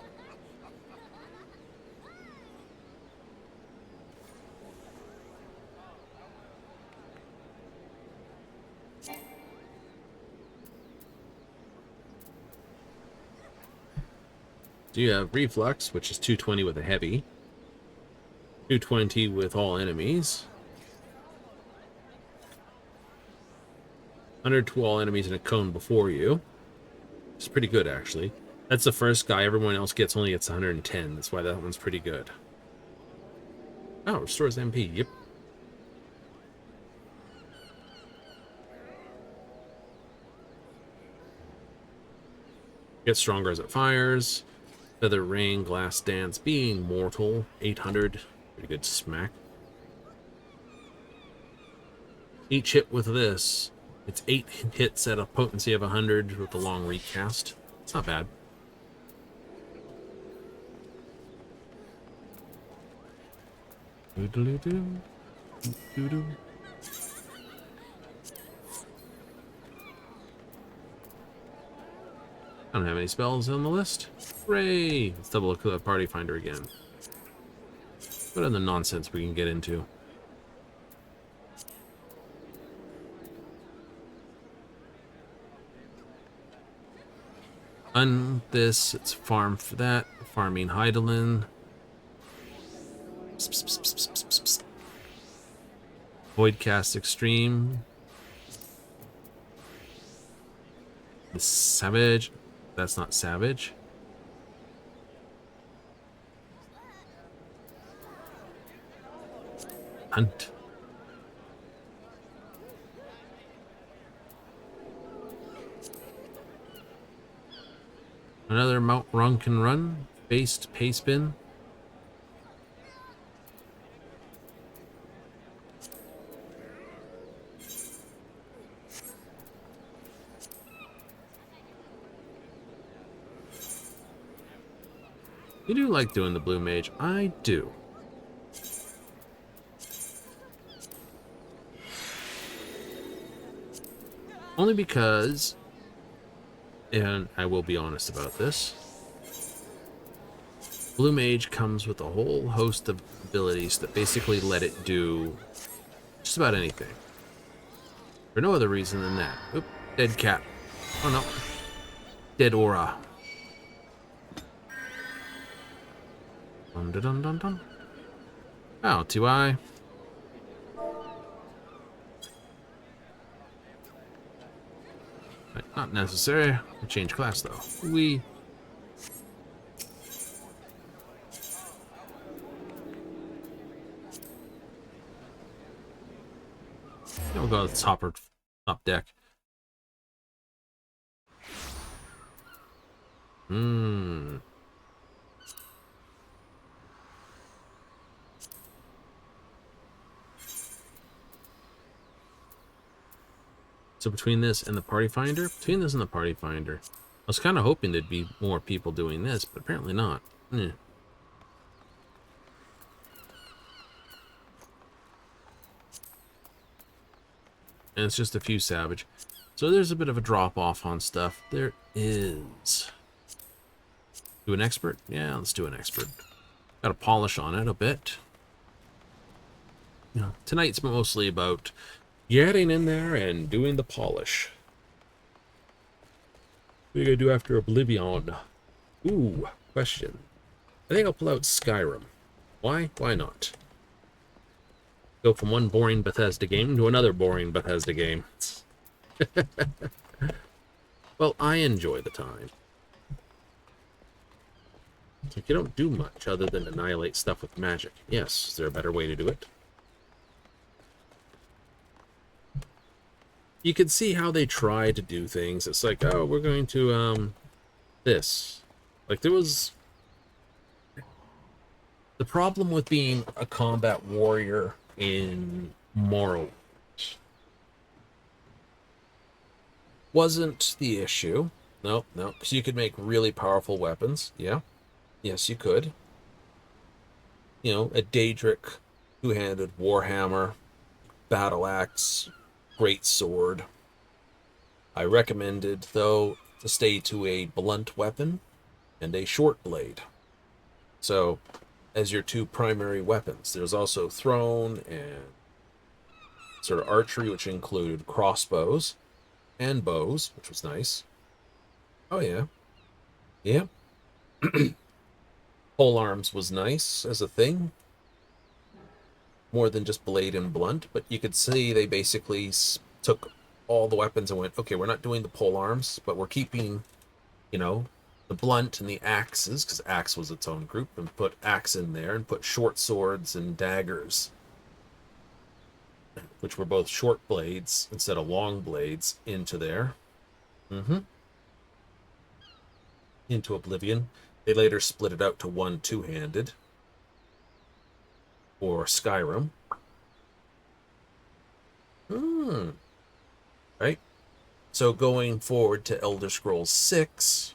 So you have reflux, which is 220 with a heavy, 220 with all enemies, 100 to all enemies in a cone before you. It's pretty good, actually. That's the first guy. Everyone else only gets 110. That's why that one's pretty good. Oh, restores MP. Yep. Gets stronger as it fires. Feather Rain, Glass Dance, Being Mortal, 800. Pretty good smack. Each hit with this, it's 8 hits at a potency of 100 with the long recast. It's not bad. I don't have any spells on the list. Hooray! Let's double look at the party finder again. What other nonsense we can get into? this. It's farm for that. Farming Heidelin. Voidcast Extreme. The Savage. That's not Savage. Hunt. Another Mount Run Can Run. Based Pastebin. You do like doing the Blue Mage. I do. Only because, and I will be honest about this, Blue Mage comes with a whole host of abilities that basically let it do just about anything. For no other reason than that. Oop, dead cat. Oh no. Dead aura. Dun dun dun dun dun. Oh, 2i. Not necessary. I'll change class though. We. We'll go to the top deck. So between this and the Party Finder, I was kind of hoping there'd be more people doing this, but apparently not. And it's just a few Savage. So there's a bit of a drop off on stuff. There is. Do an Expert? Yeah, let's do an Expert. Got a polish on it a bit. Yeah. Tonight's mostly about getting in there and doing the polish. What are you gonna do after Oblivion? Ooh, question. I think I'll pull out Skyrim. Why? Why not? Go from one boring Bethesda game to another boring Bethesda game. Well, I enjoy the time. It's like you don't do much other than annihilate stuff with magic. Yes, is there a better way to do it? You can see how they try to do things. It's like, oh, we're going to, this. Like, there was... The problem with being a combat warrior in Morrowind wasn't the issue. No, because you could make really powerful weapons. Yeah. Yes, you could. You know, a Daedric two-handed warhammer, battle axe, great sword. I recommended, though, to stay to a blunt weapon and a short blade. So, as your two primary weapons. There's also thrown and sort of archery, which included crossbows and bows, which was nice. Oh, yeah. Yeah. Pole arms was nice as a thing. More than just blade and blunt, but you could see they basically took all the weapons and went, okay, we're not doing the pole arms, but we're keeping, you know, the blunt and the axes, because axe was its own group, and put axe in there, and put short swords and daggers, which were both short blades instead of long blades, into there. Into Oblivion. They later split it out to one two-handed, or Skyrim. Right? So going forward to Elder Scrolls 6,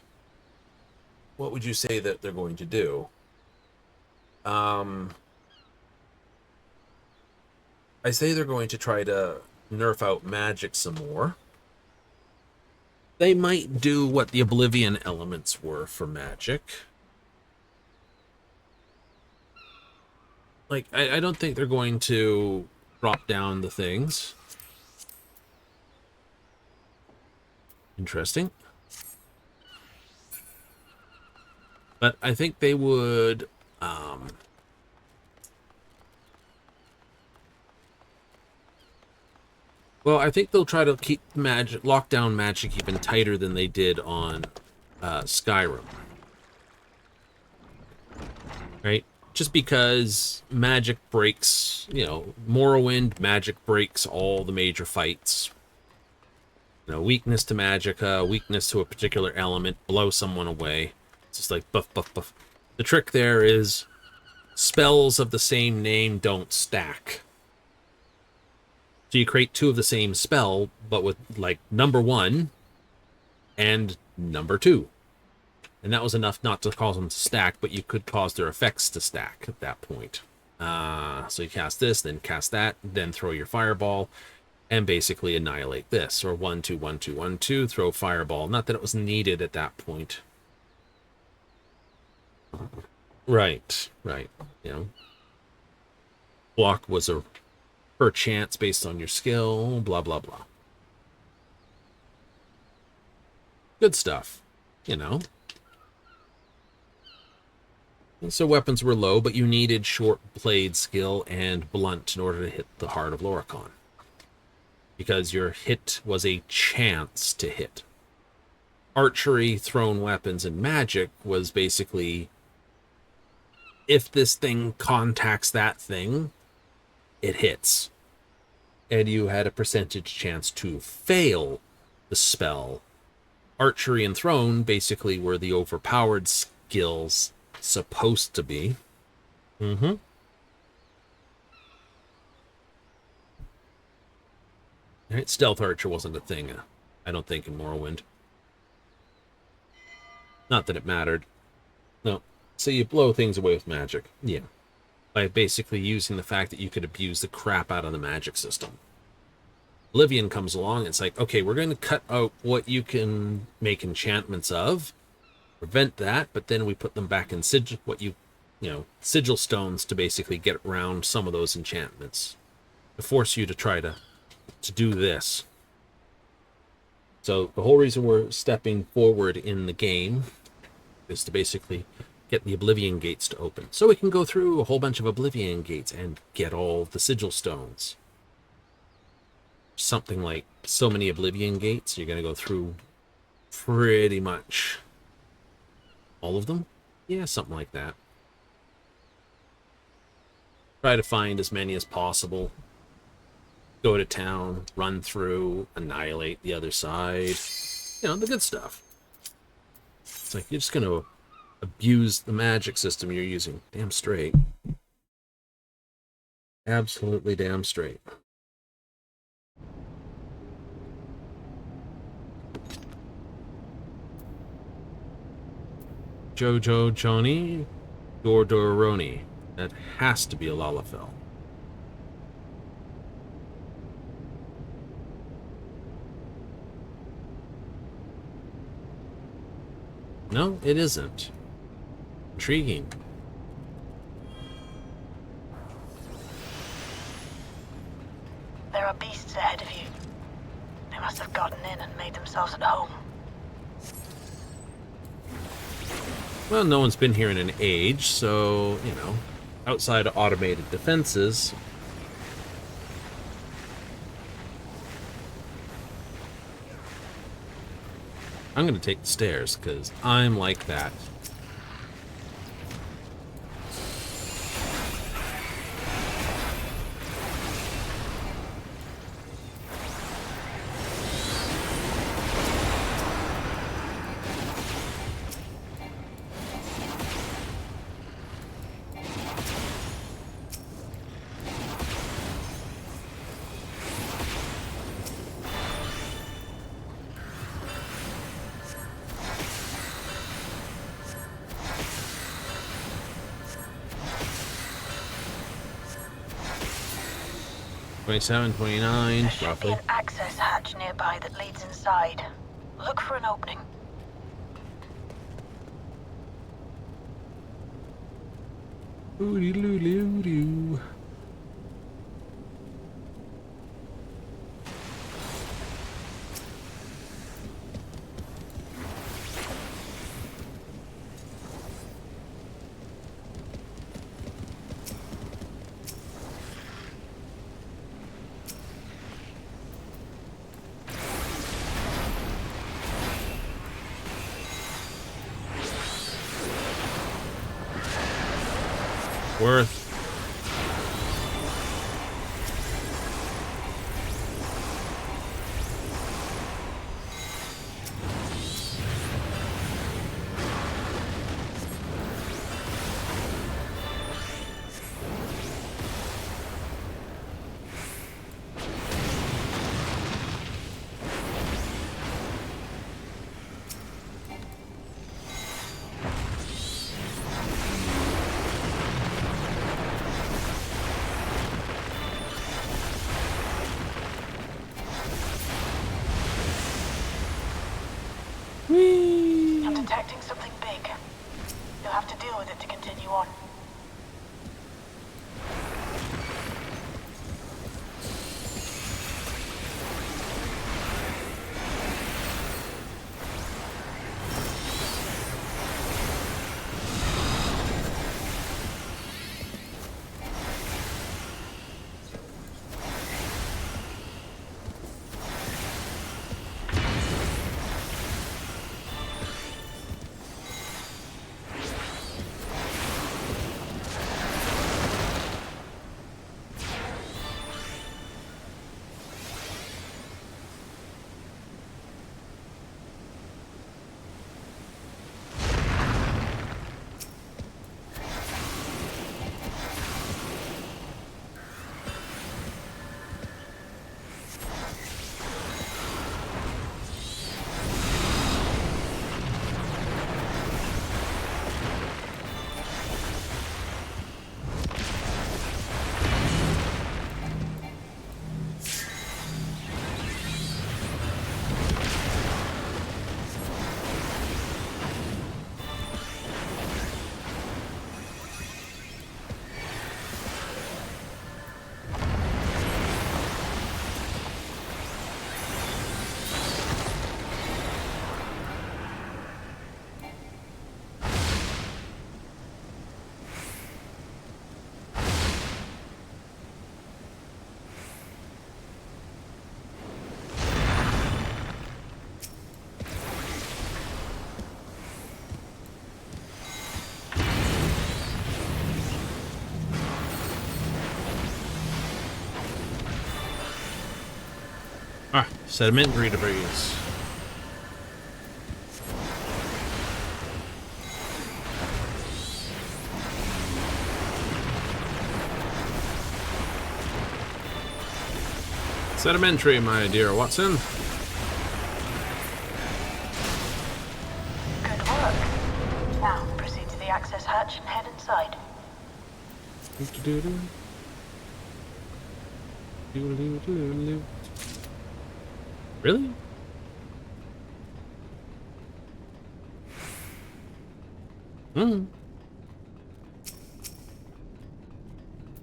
what would you say that they're going to do? I say they're going to try to nerf out magic some more. They might do what the Oblivion elements were for magic. Like, I don't think they're going to drop down the things. Interesting. But I think they would... well, I think they'll try to keep magic, lock down magic even tighter than they did on Skyrim. Right? Just because magic breaks, you know, Morrowind, magic breaks all the major fights. You know, weakness to magicka, weakness to a particular element, blow someone away. It's just like buff, buff, buff. The trick there is spells of the same name don't stack. So you create two of the same spell, but with, like, number 1 and number 2. And that was enough not to cause them to stack, but you could cause their effects to stack at that point. So you cast this, then cast that, then throw your fireball, and basically annihilate this. Or 1, 2, 1, 2, 1, 2, throw fireball. Not that it was needed at that point. Right. You know, block was a per chance based on your skill, blah, blah, blah. Good stuff, you know. And so weapons were low, but you needed short blade skill and blunt in order to hit the heart of Loricon. Because your hit was a chance to hit. Archery, thrown weapons, and magic was basically, if this thing contacts that thing, it hits. And you had a percentage chance to fail the spell. Archery and thrown basically were the overpowered skills supposed to be. Right, stealth archer wasn't a thing, I don't think, in Morrowind. Not that it mattered. No. So you blow things away with magic. Yeah. By basically using the fact that you could abuse the crap out of the magic system. Oblivion comes along, it's like, okay, we're going to cut out what you can make enchantments of, prevent that, but then we put them back in sigil, sigil stones to basically get around some of those enchantments, to force you to try to do this. So the whole reason we're stepping forward in the game is to basically get the Oblivion gates to open. So we can go through a whole bunch of Oblivion gates and get all the sigil stones. Something like so many Oblivion gates, you're going to go through pretty much all of them? Yeah, something like that. Try to find as many as possible. Go to town, run through, annihilate the other side. You know, the good stuff. It's like, you're just going to abuse the magic system you're using. Damn straight. Absolutely damn straight. Jojo Joni Dordoroni. That has to be a Lalafell. No, it isn't. Intriguing. There are beasts ahead of you. They must have gotten in and made themselves at home. Well, no one's been here in an age, so, you know, outside of automated defenses. I'm going to take the stairs, because I'm like that. $27, $29, There should roughly. be an access hatch nearby that leads inside. Look for an opening. Ooh-dee-doo-doo-doo. Worth. I'm detecting something big. You'll have to deal with it to continue on. Ah, sedimentary debris. Sedimentary, my dear Watson. Good work. Now, proceed to the access hatch and head inside. Really?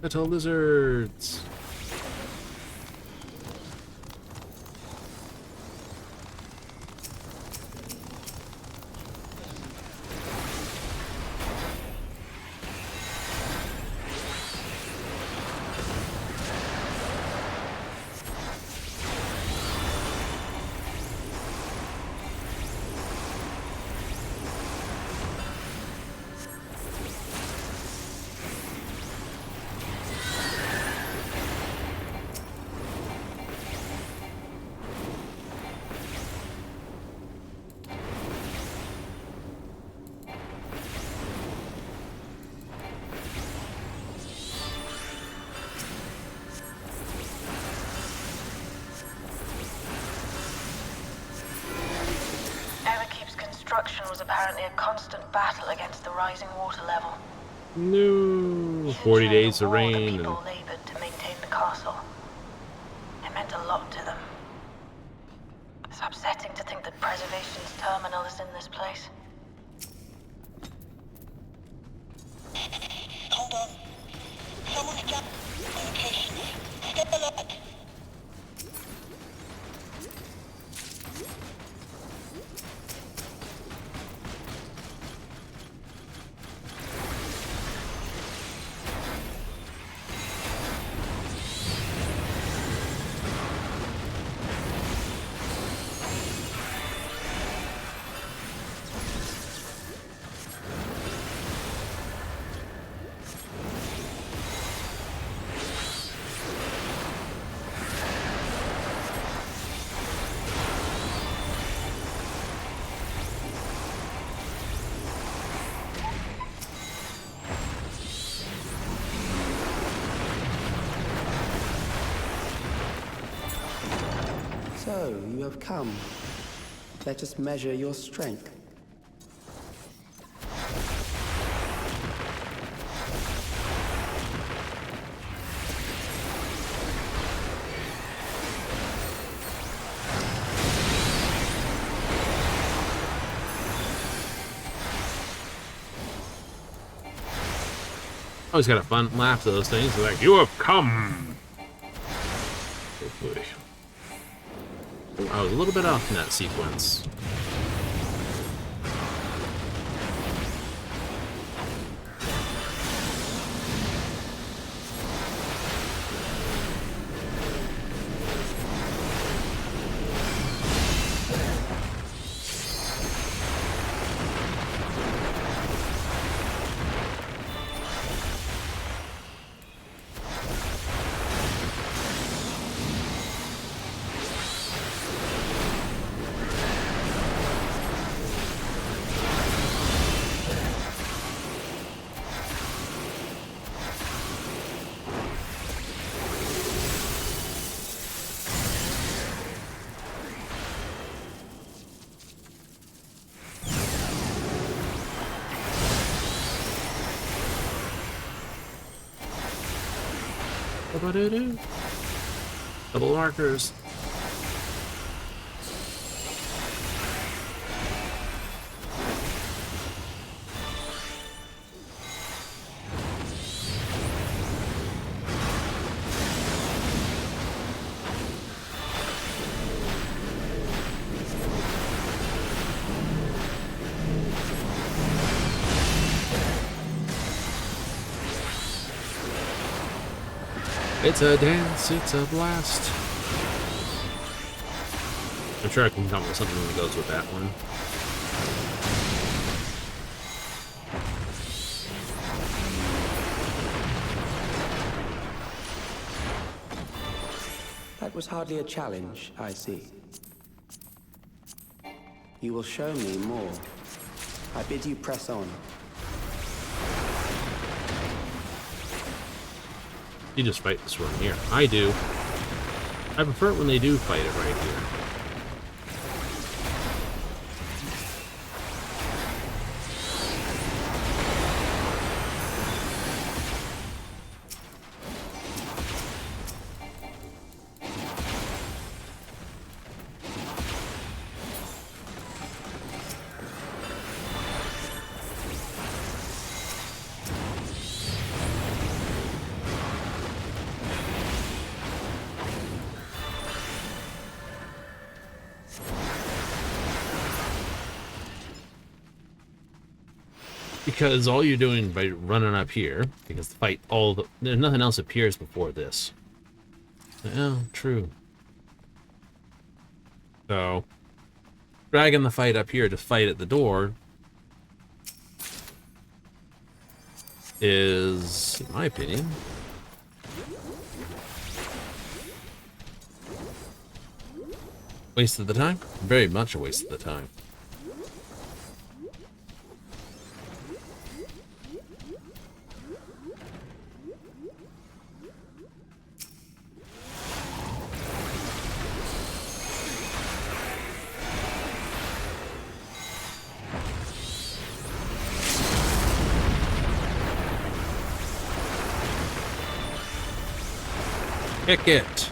Metal lizards. Construction was apparently a constant battle against the rising water level. No. Even 40 during days the of war, rain. the And people labored to maintain the castle. It meant a lot to them. It's upsetting to think that preservation's terminal is in this place. Hold on. Someone's jumped communications. Stay alert. So, you have come. Let us measure your strength. Always got a fun laugh to those things. They're like, you have come. Oh boy. I was a little bit off in that sequence. Double markers. It's a dance, it's a blast. I'm sure I can come up with something that goes with that one. That was hardly a challenge, I see. You will show me more. I bid you press on. You just fight this one here. I do. I prefer it when they do fight it right here. Because all you're doing by running up here, because the fight, there's nothing else appears before this. Oh, true. So, dragging the fight up here to fight at the door is, in my opinion, waste of the time. Very much a waste of the time. Kick it.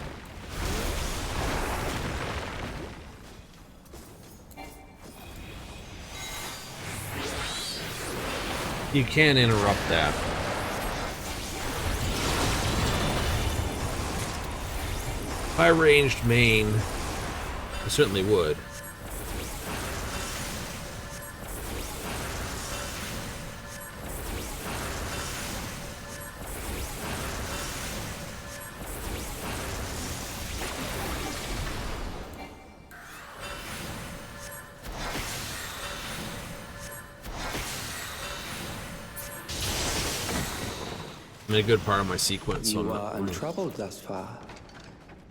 You can't interrupt that. If I ranged main, I certainly would. I'm in a good part of my sequence. You are untroubled thus far,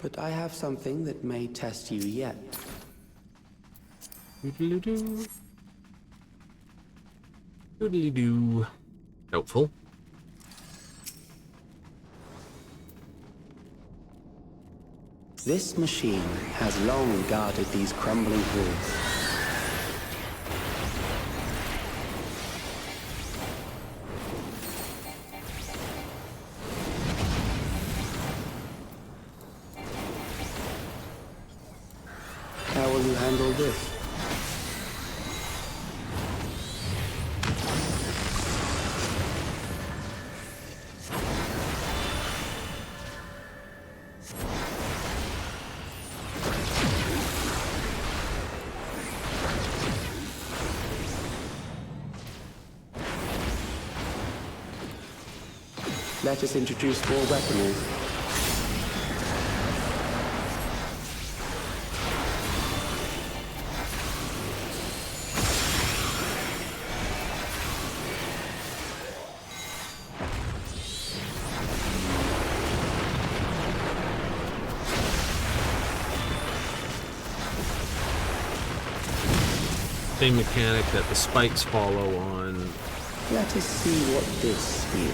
but I have something that may test you yet. Doodly-doo. Doodly-doo. Helpful. This machine has long guarded these crumbling halls. How will you handle this? Let us introduce more weaponry. Same mechanic that the spikes follow on. Let us see what this is.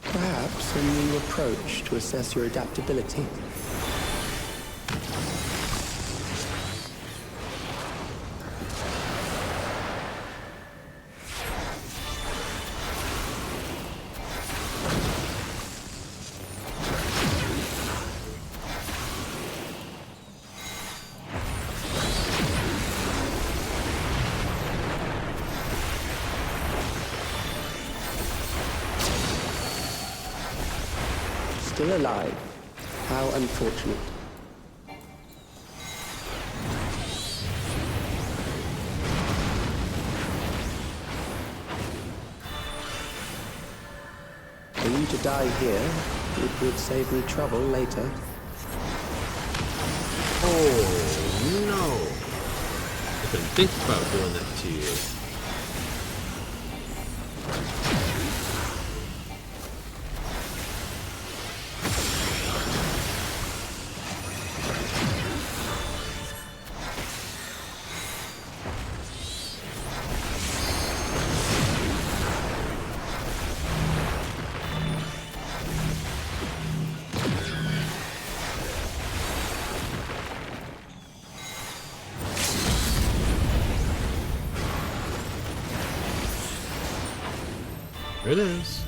Perhaps a new approach to assess your adaptability. Still alive. How unfortunate. For you to die here, it would save me trouble later. Oh, no. I couldn't think about doing that to you. There it is.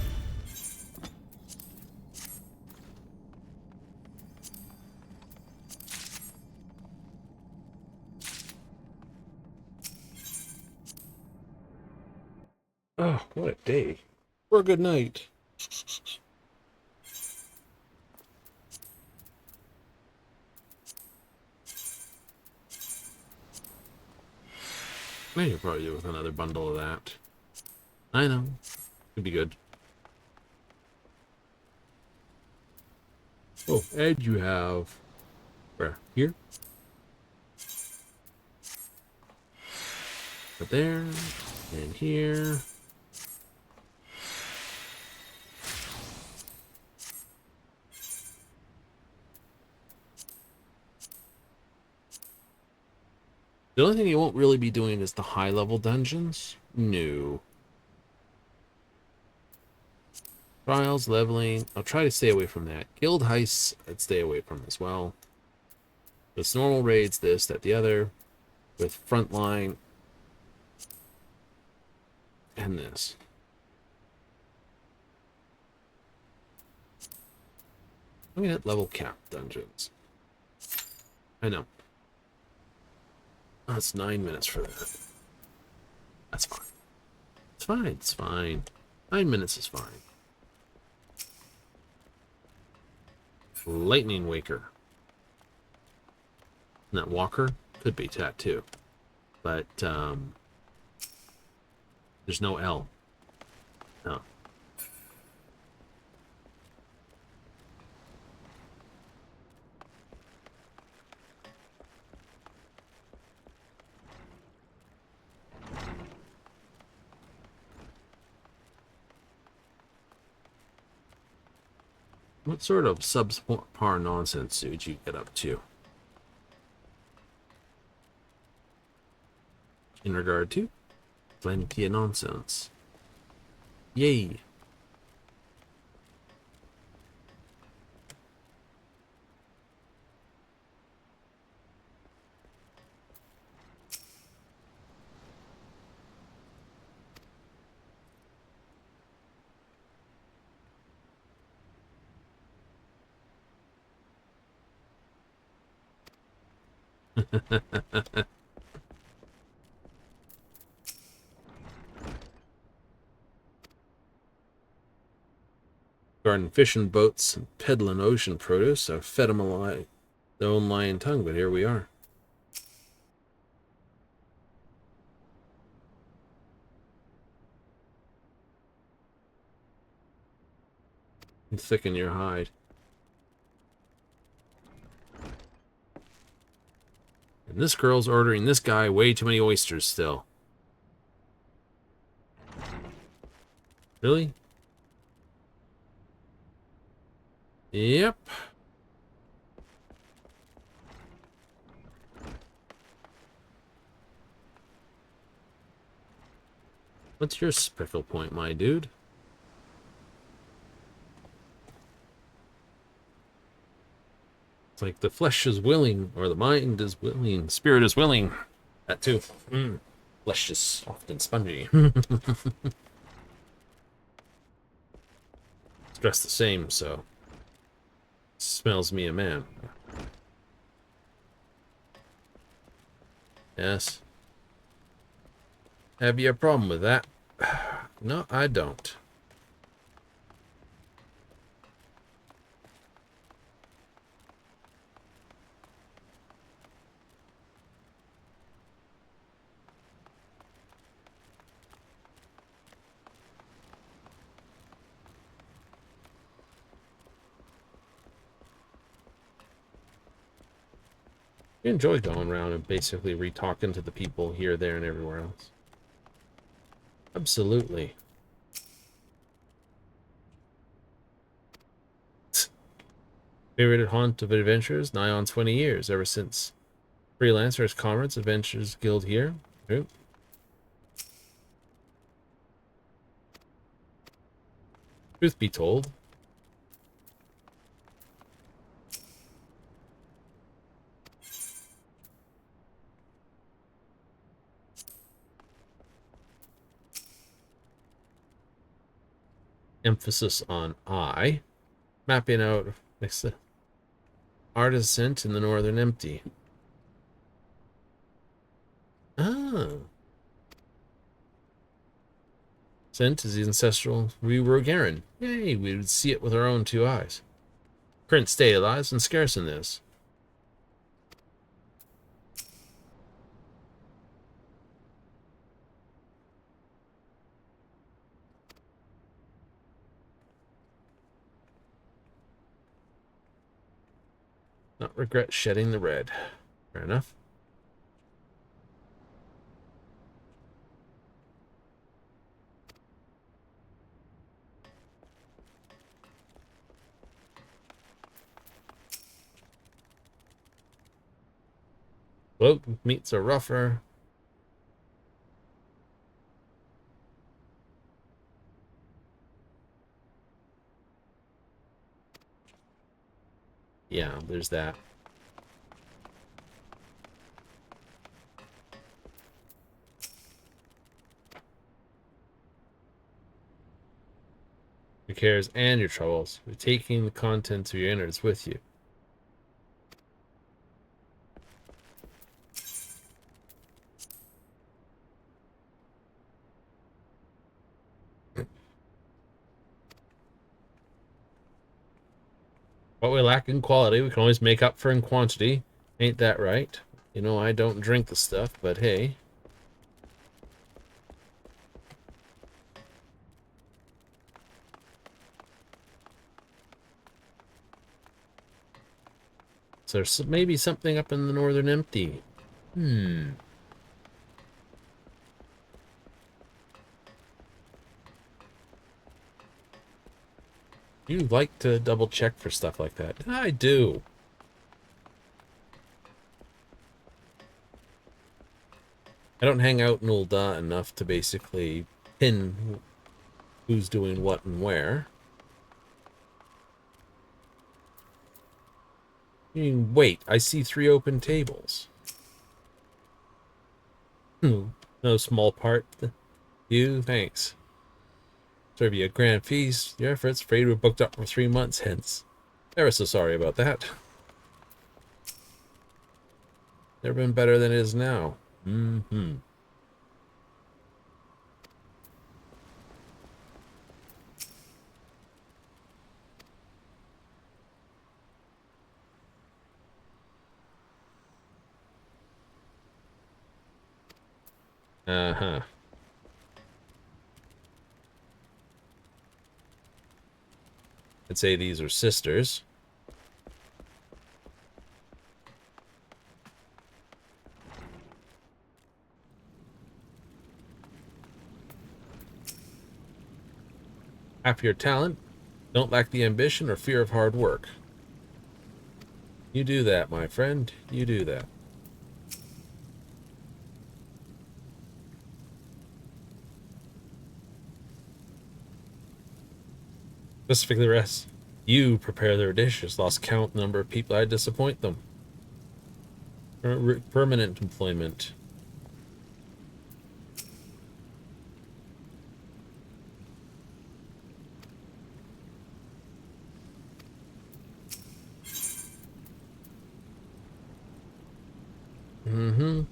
Oh, what a day. Or a good night. I could probably do with another bundle of that. I know. Could be good. Oh, and you have where? Here? Right there. And here. The only thing you won't really be doing is the high level dungeons. No. Trials, leveling. I'll try to stay away from that. Guild heists, I'd stay away from as well. With normal raids, this, that, the other. With frontline. And this. Look at level cap dungeons. I know. Oh, it's 9 minutes for that. That's fine. It's fine. It's fine. 9 minutes is fine. Lightning Waker. Isn't that Walker? Could be tattoo. But, there's no L. No. What sort of subpar nonsense did you get up to? In regard to? Plenty of nonsense. Yay. Garden fishing boats and peddling ocean produce. I've fed them their own lying tongue, but here we are. And thicken your hide. And this girl's ordering this guy way too many oysters still. Really? Yep. What's your speckle point, my dude? It's like the flesh is willing, or the mind is willing, spirit is willing. That too. Flesh is often spongy. It's dressed the same, so smells me a man. Yes. Have you a problem with that? No, I don't. I enjoy going around and basically re-talking to the people here, there, and everywhere else. Absolutely. Favorite haunt of adventures? Nigh on 20 years, ever since Freelancers Conference Adventures Guild here. Ooh. Truth be told, emphasis on I, mapping out next to Artisan in the Northern Empty. Ah. Scent is the ancestral Re-Rogarin. Yay, we would see it with our own two eyes. Current state lies and scarce in this. Not regret shedding the red. Fair enough. Float meats are rougher. Yeah, there's that. Your cares and your troubles. You're taking the contents of your innards with you. What we lack in quality, we can always make up for in quantity. Ain't that right? You know, I don't drink the stuff, but hey. So there's maybe something up in the Northern Empty. You like to double check for stuff like that. I do. I don't hang out in Ul'dah enough to basically pin who's doing what and where. Wait, I see 3 open tables. No small part. You, thanks. Serve you a grand feast. Your efforts, afraid we're booked up for 3 months hence. Ever so sorry about that. Never been better than it is now. Mm-hmm. Uh-huh. I'd say these are sisters. Have your talent, don't lack the ambition or fear of hard work. You do that, my friend. You do that. Specifically, rest. You prepare their dishes. Lost count the number of people I disappoint them. Permanent employment. Mm-hmm.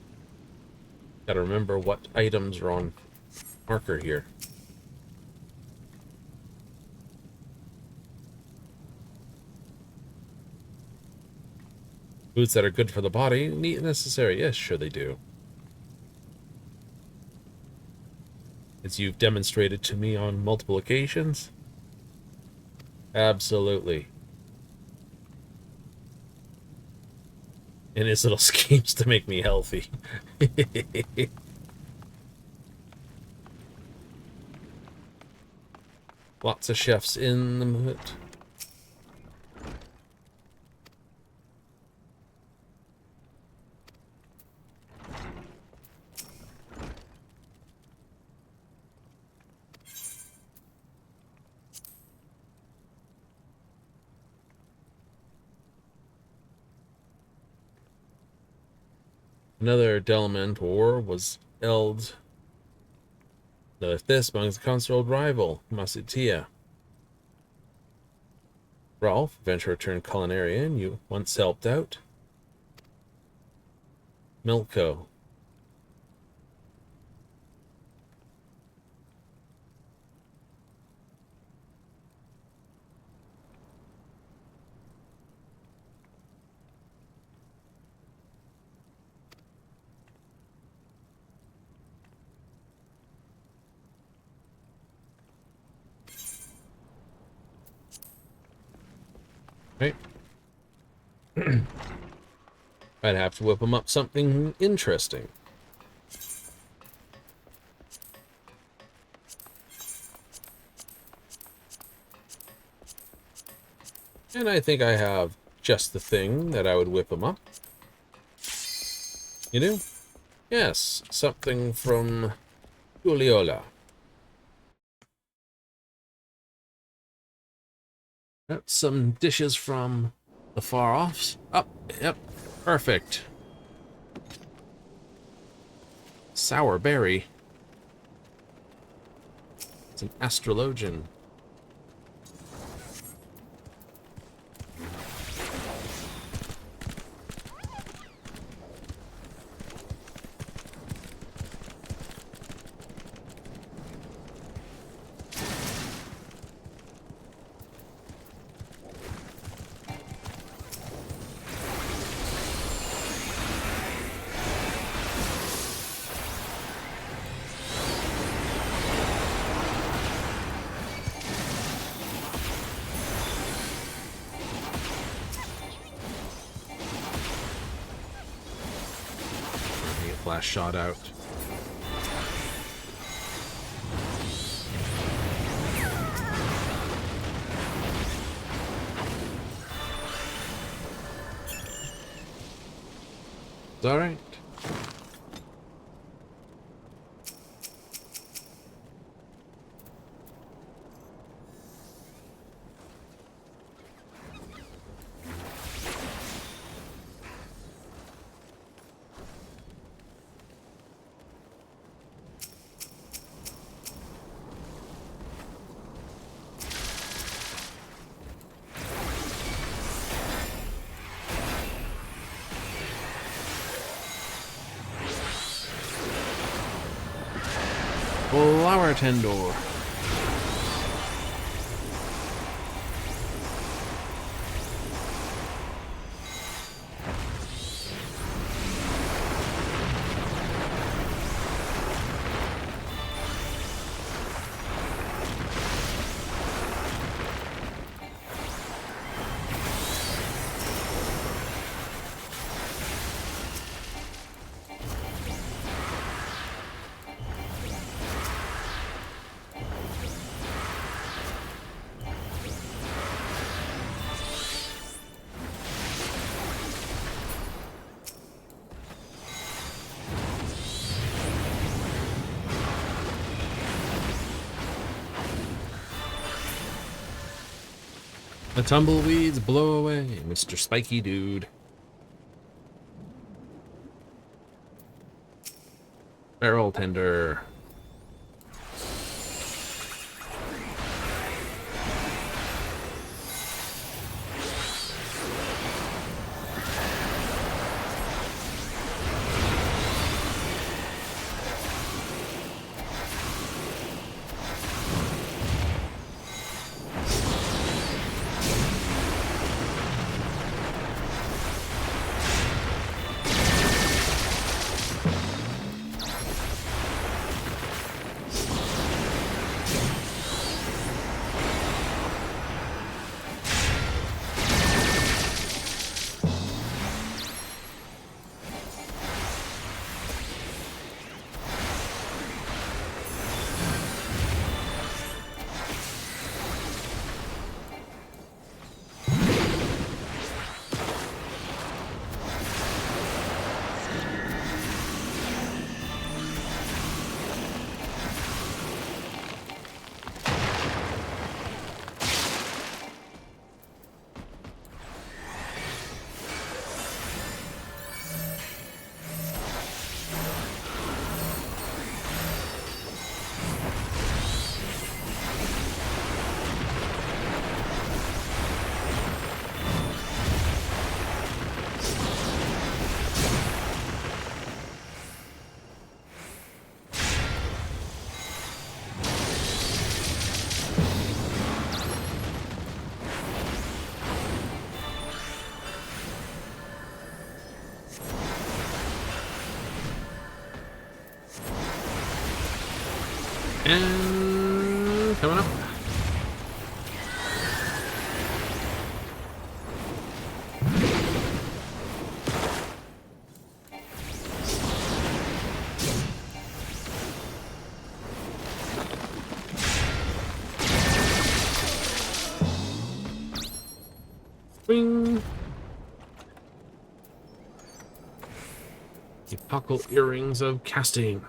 Gotta remember what items are on marker here. Foods that are good for the body, neat and necessary. Yes, sure they do. As you've demonstrated to me on multiple occasions. Absolutely. And his little schemes to make me healthy. Lots of chefs in the mood. Another Delament war was held. If this amongst the constant old rival, Masitia. Rolf, venture turned culinarian, you once helped out. Milko. Right. I'd have to whip them up something interesting. And I think I have just the thing that I would whip them up. You do? Yes, something from Juliola. That's some dishes from the far offs. Oh, yep, perfect. Sour berry. It's an astrologian. Flash shot out. It's all right. Flower tender. The tumbleweeds blow away, Mr. Spiky Dude. Barrel tender. And coming up. Bing. The buckle earrings of casting.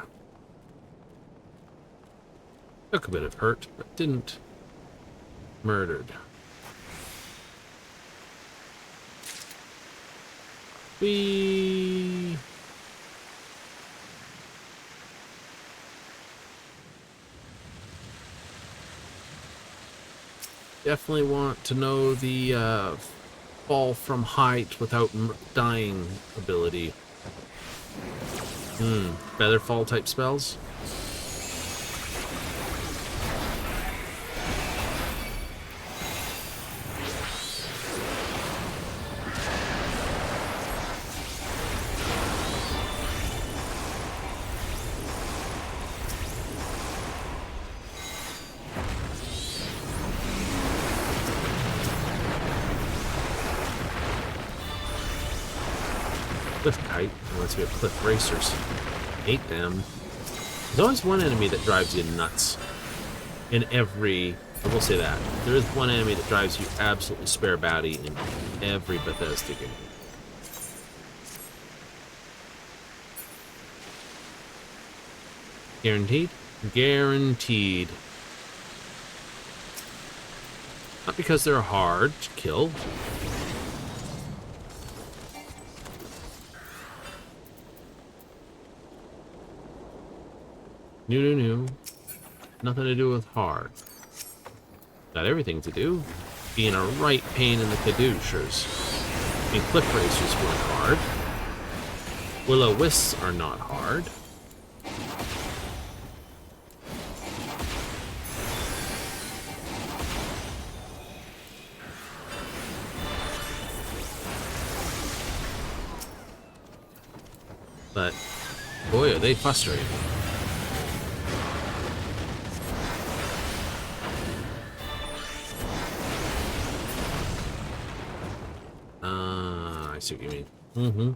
Took a bit of hurt, but didn't murdered. We definitely want to know the fall from height without dying ability. Feather fall type spells. Cliff kite, unless we have cliff racers. Hate them. There's always one enemy that drives you nuts. In every, I will say that. There is one enemy that drives you absolutely spare batty in every Bethesda game. Guaranteed? Guaranteed. Not because they're hard to kill. No. Nothing to do with hard. Got everything to do. Being a right pain in the caducers. I mean, cliff racers weren't hard. Will-o-wisps are not hard. But boy, are they frustrating. I see what you mean. Mm-hmm.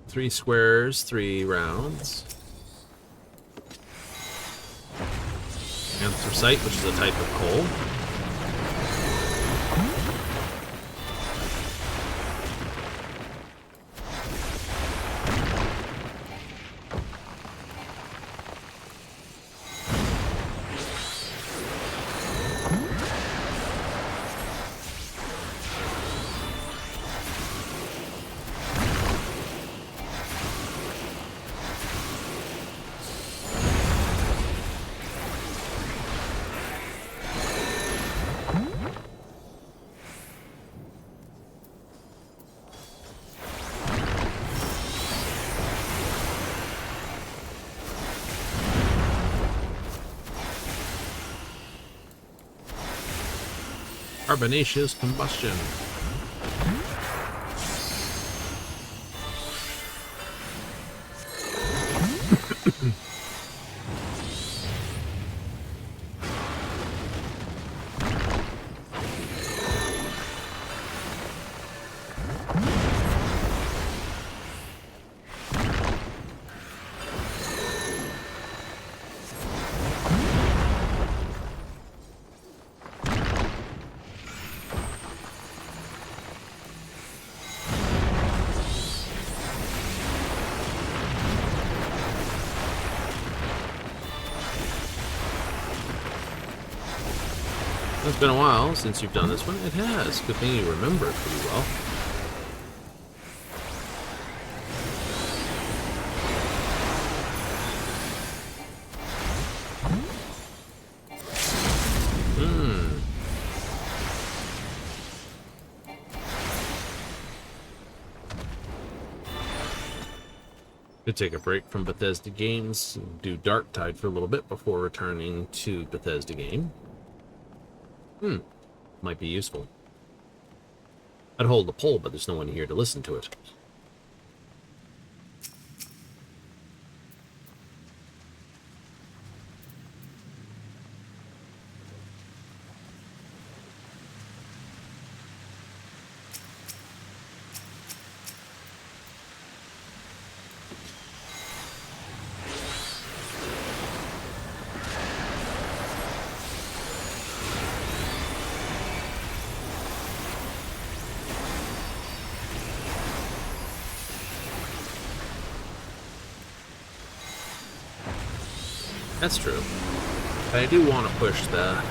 3 squares, 3 rounds. Anthracite, which is a type of coal. Carbonaceous combustion. It's been a while since you've done this one. It has. Good thing you remember it pretty well. Could take a break from Bethesda games, do Dark Tide for a little bit before returning to Bethesda game. Might be useful. I'd hold the poll, but there's no one here to listen to it. That's true. But I do want to push the...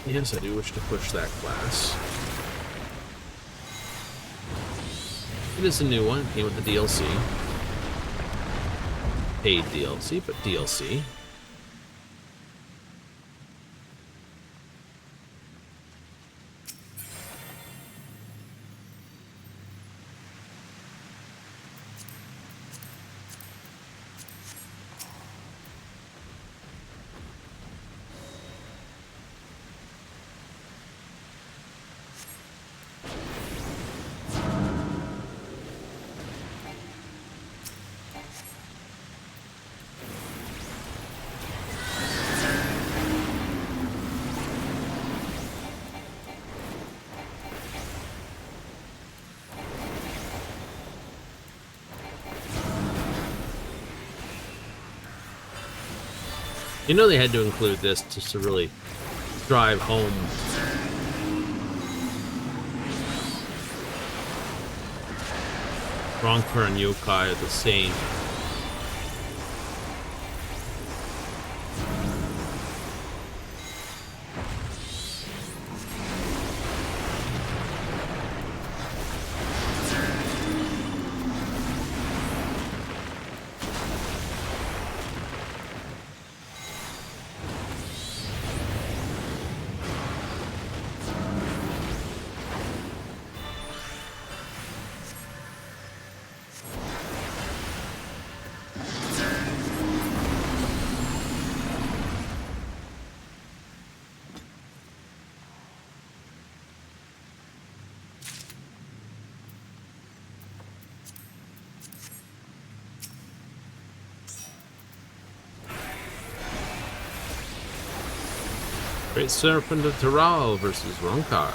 yes, I do wish to push that class. It is a new one. It came with the DLC. Paid DLC, but DLC. You know they had to include this just to really drive home Ronker and Yokai are the same. Great Serpent of Taral versus Ronkar.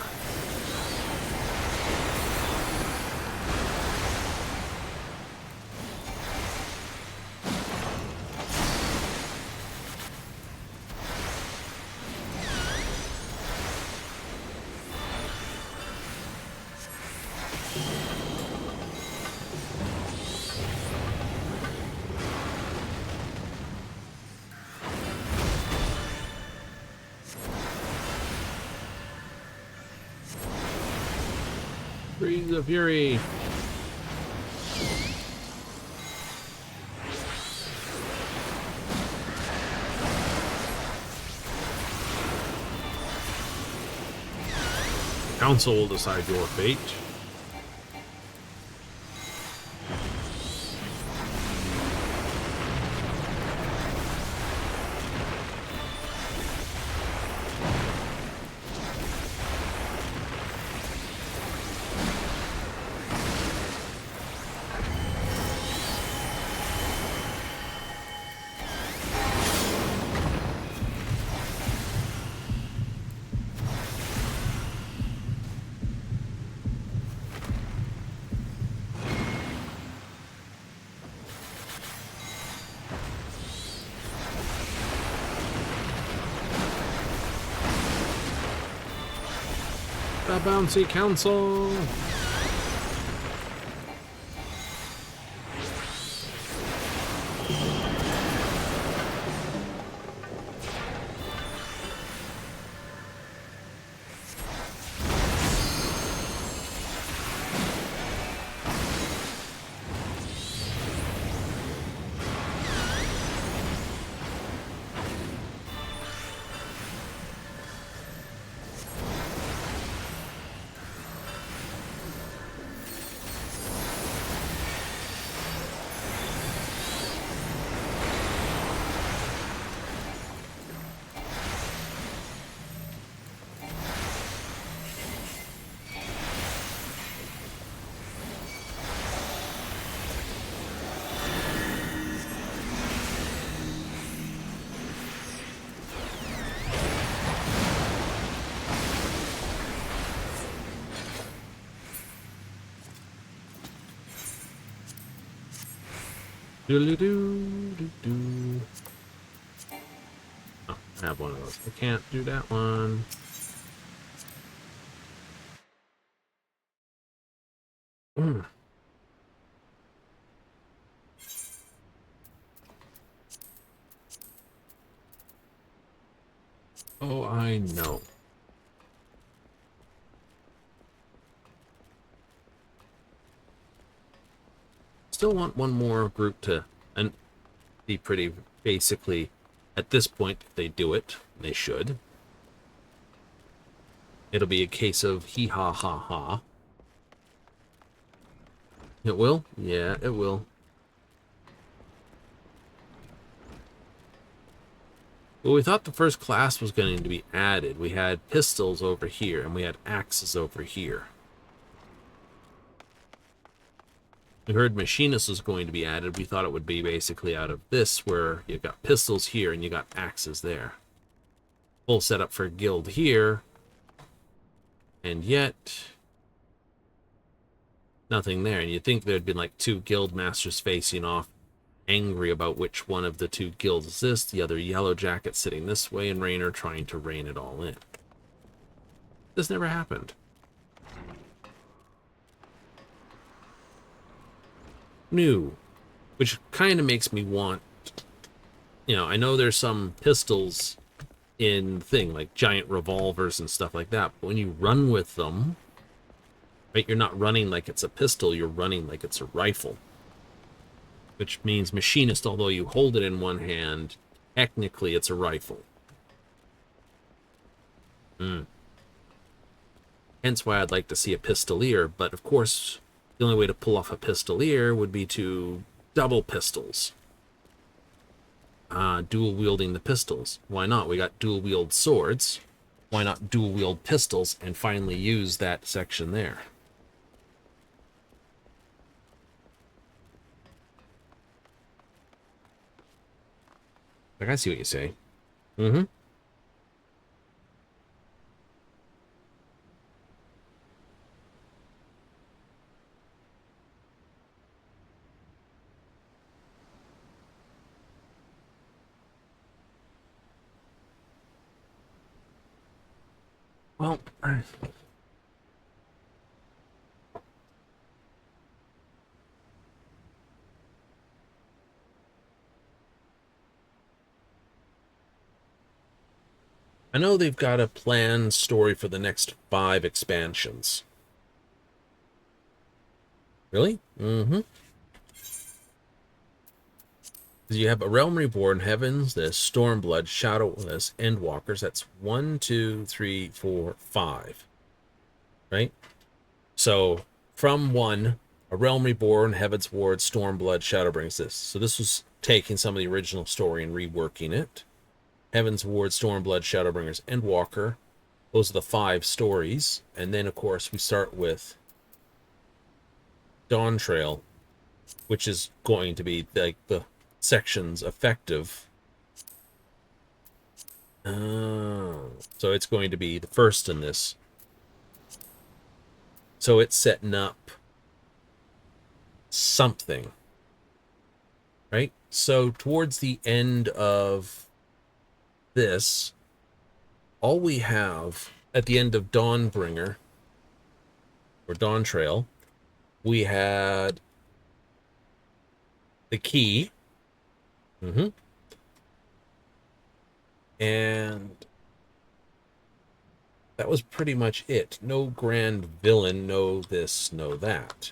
Breeze of Fury. Council will decide your fate. The Bouncy Council. Do-do-do-do-do. Oh, I have one of those. I can't do that one. Mm. Oh, I know. Still want one more group to and be pretty basically at this point. If they do it, they should. It'll be a case of hee ha ha ha. It will? Yeah, it will. Well, we thought the first class was going to be added. We had pistols over here, and we had axes over here. We heard machinist was going to be added. We thought it would be basically out of this, where you've got pistols here and you got axes there. Full setup for guild here. And yet, nothing there. And you'd think there'd been like two guild masters facing off, angry about which one of the two guilds is this. The other yellow jacket sitting this way, and Raynor trying to rein it all in. This never happened. New, which kind of makes me want, you know, I know there's some pistols in thing like giant revolvers and stuff like that, but when you run with them, right, you're not running like it's a pistol, you're running like it's a rifle, which means machinist, although you hold it in one hand, technically it's a rifle. Hence why I'd like to see a pistolier, but of course the only way to pull off a pistolier would be to double pistols. Dual wielding the pistols. Why not? We got dual wield swords. Why not dual wield pistols and finally use that section there? Like, I see what you say. Mm-hmm. Well, I know they've got a planned story for the next 5 expansions. Really? Mm-hmm. You have a Realm Reborn, Heavens, this Stormblood, Shadowless, Endwalkers. That's 1, 2, 3, 4, 5. Right? So, from 1, a Realm Reborn, Heaven's Ward, Stormblood, Shadowbringers. This. So this was taking some of the original story and reworking it. Heaven's Ward, Stormblood, Shadowbringers, Endwalker. Those are the 5 stories. And then, of course, we start with Dawn Trail, which is going to be like the sections effective. So it's going to be the first in this. So it's setting up something, right? So towards the end of this, all we have at the end of Dawnbringer or Dawn Trail, we had the key. And that was pretty much it. No grand villain, no this, no that.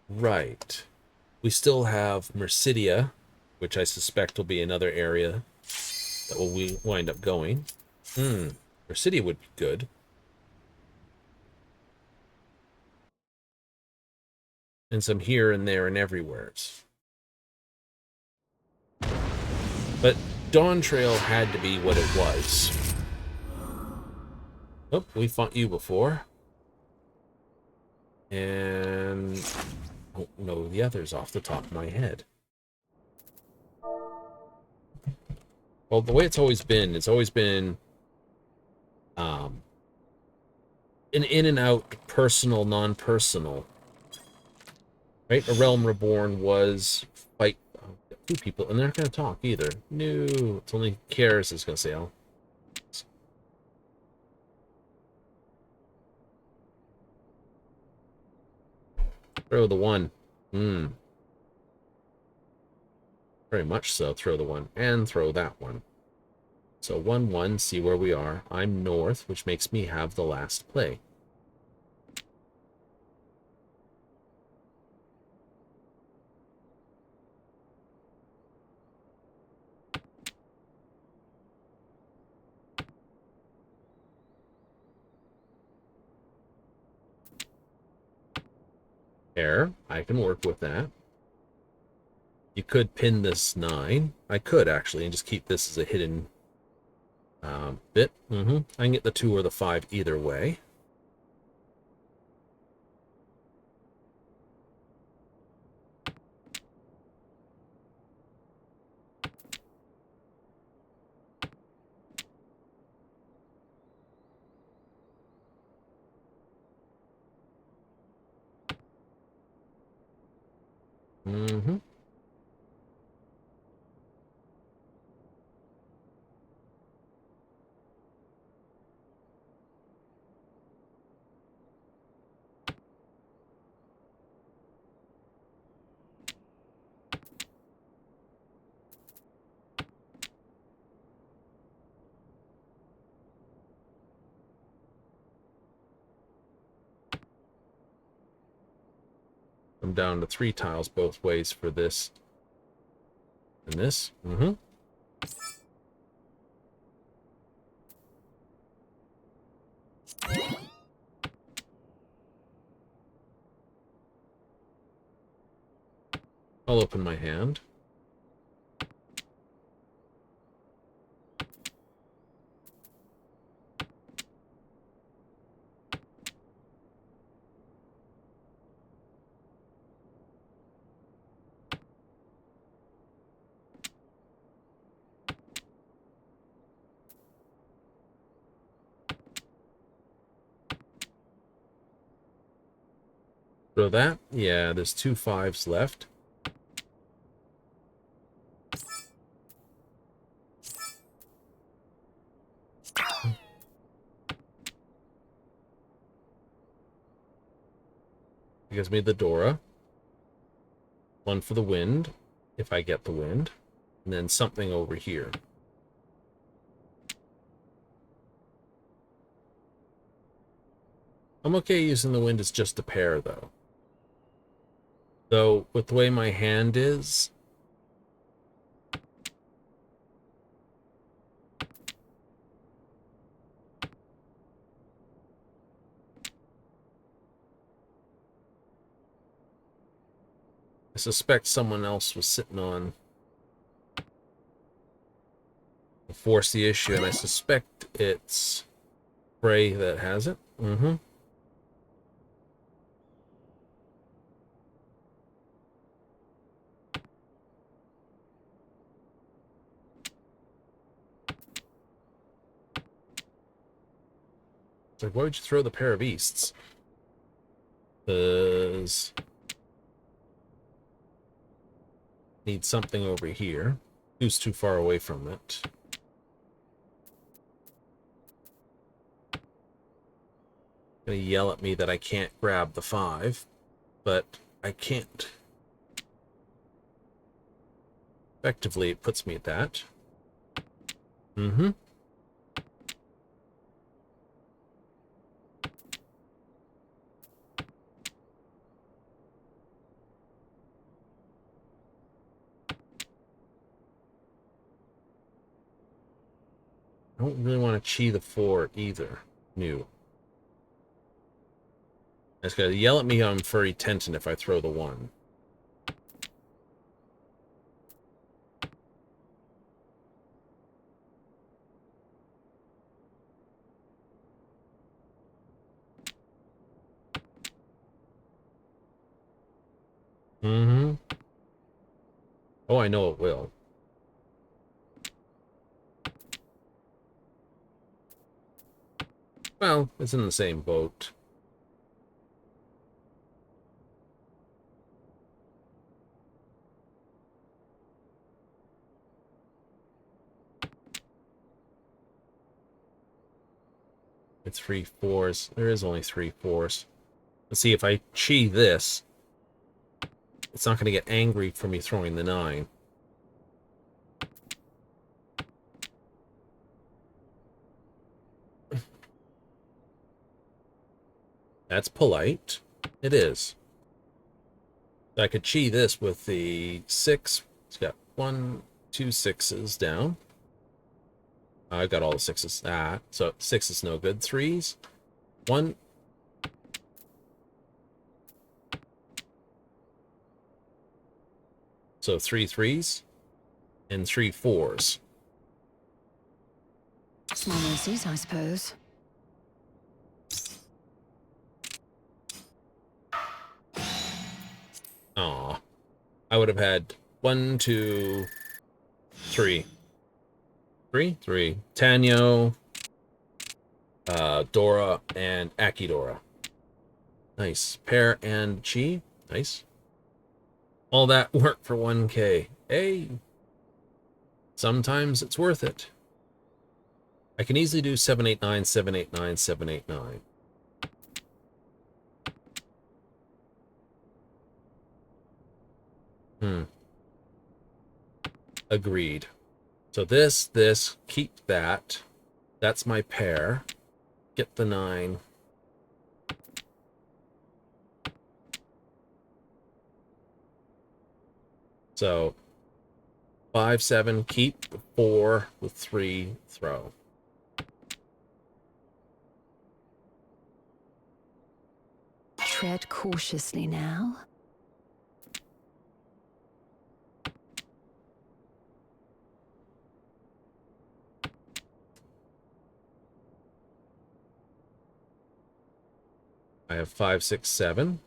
Right. We still have Mercidia, which I suspect will be another area that will we wind up going. Mercidia would be good. And some here and there and everywheres. But Dawn Trail had to be what it was. Oh, we fought you before. And I don't know the others off the top of my head. Well, the way it's always been an in and out, personal, non-personal. Right? A Realm Reborn was fight 2 people, and they're not going to talk either. No, it's only Karis is going to say, "Oh." Throw the 1. Very much so. Throw the 1 and throw that 1. So 1, 1, see where we are. I'm north, which makes me have the last play. There, I can work with that. You could pin this 9. I could, actually, and just keep this as a hidden bit. I can get the 2 or the 5 either way. I'm down to 3 tiles both ways for this and this. I'll open my hand. Throw that. Yeah, there's 2 5s left. It gives me the Dora. One for the wind, if I get the wind. And then something over here. I'm okay using the wind as just a pair, though. Though, with the way my hand is... I suspect someone else was sitting on... force the issue, and I suspect it's Bray that has it. Mm-hmm. It's like, why would you throw the pair of Easts? Because... need something over here. Who's too far away from it? Gonna yell at me that I can't grab the 5, but I can't. Effectively, it puts me at that. Mm-hmm. I don't really want to chi the 4 either. New. It's gonna yell at me on Furry Tenton if I throw the 1. Mm-hmm. Oh, I know it will. Well, it's in the same boat. It's 3 4s. There is only 3 4s. Let's see, if I chi this, it's not going to get angry for me throwing the 9. That's polite. It is. I could chi this with the 6. It's got 1, 2 6s down. I got all the 6s. Ah, so 6 is no good. 3s. 1. So 3 3s and 3 4s. Small mercies, I suppose. Aw. I would have had 1, 2, 3. 3? Tanyo, Dora, and Akidora. Nice. Pear and Chi. Nice. All that work for 1K. Hey. Sometimes it's worth it. I can easily do 789, 789, 789. Agreed. So this, keep that. That's my pair. Get the 9. So 5 7, keep the 4 with 3, throw. Tread cautiously now. I have 5 6 7.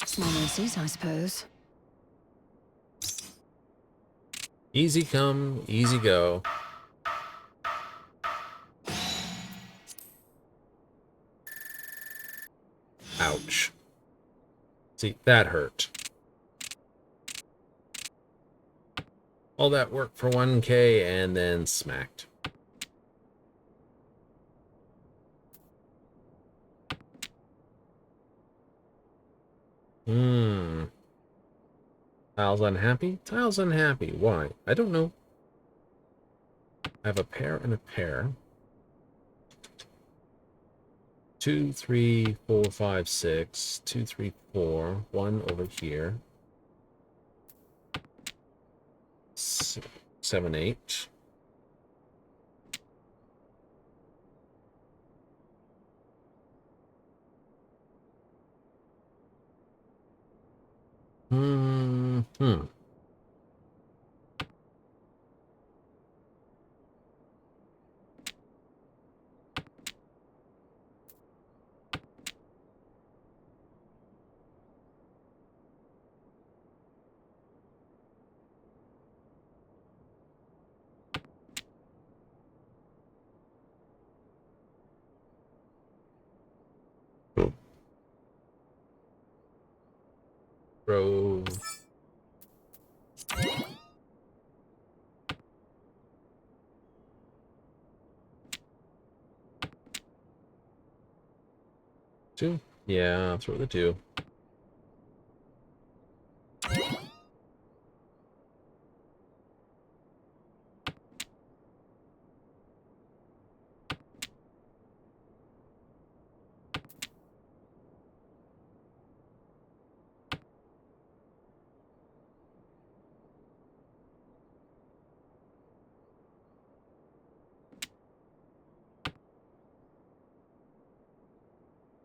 Small mercies, I suppose. Easy come, easy go. Ouch. See, that hurt. All that work for 1K and then smacked. Hmm. Tile's unhappy? Tile's unhappy. Why? I don't know. I have a pair and a pair. 2, 3, 4, 5, 6. 2, 3, 4. 1 over here. 7, 8. Hmm. Row. Two? Yeah, throw the 2.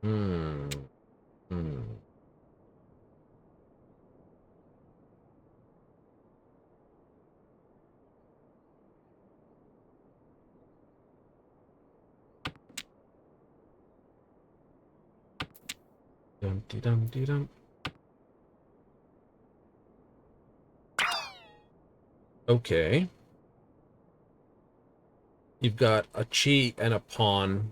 Hmm. Dum-de-dum-de-dum. Okay. You've got a cheat and a pawn,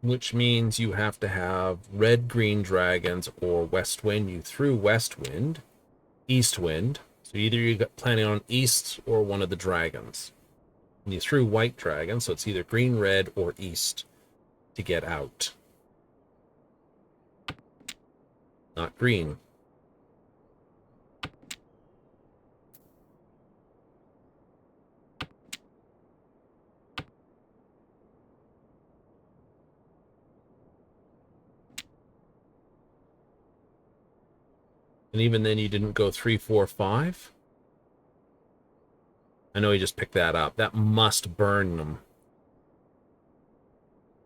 which means you have to have red-green dragons or west wind. You threw west wind, east wind. So either you're planning on east or one of the dragons. And you threw white dragon, so it's either green, red, or east to get out. Not green. And even then you didn't go 3, 4, 5. I know you just picked that up. That must burn them.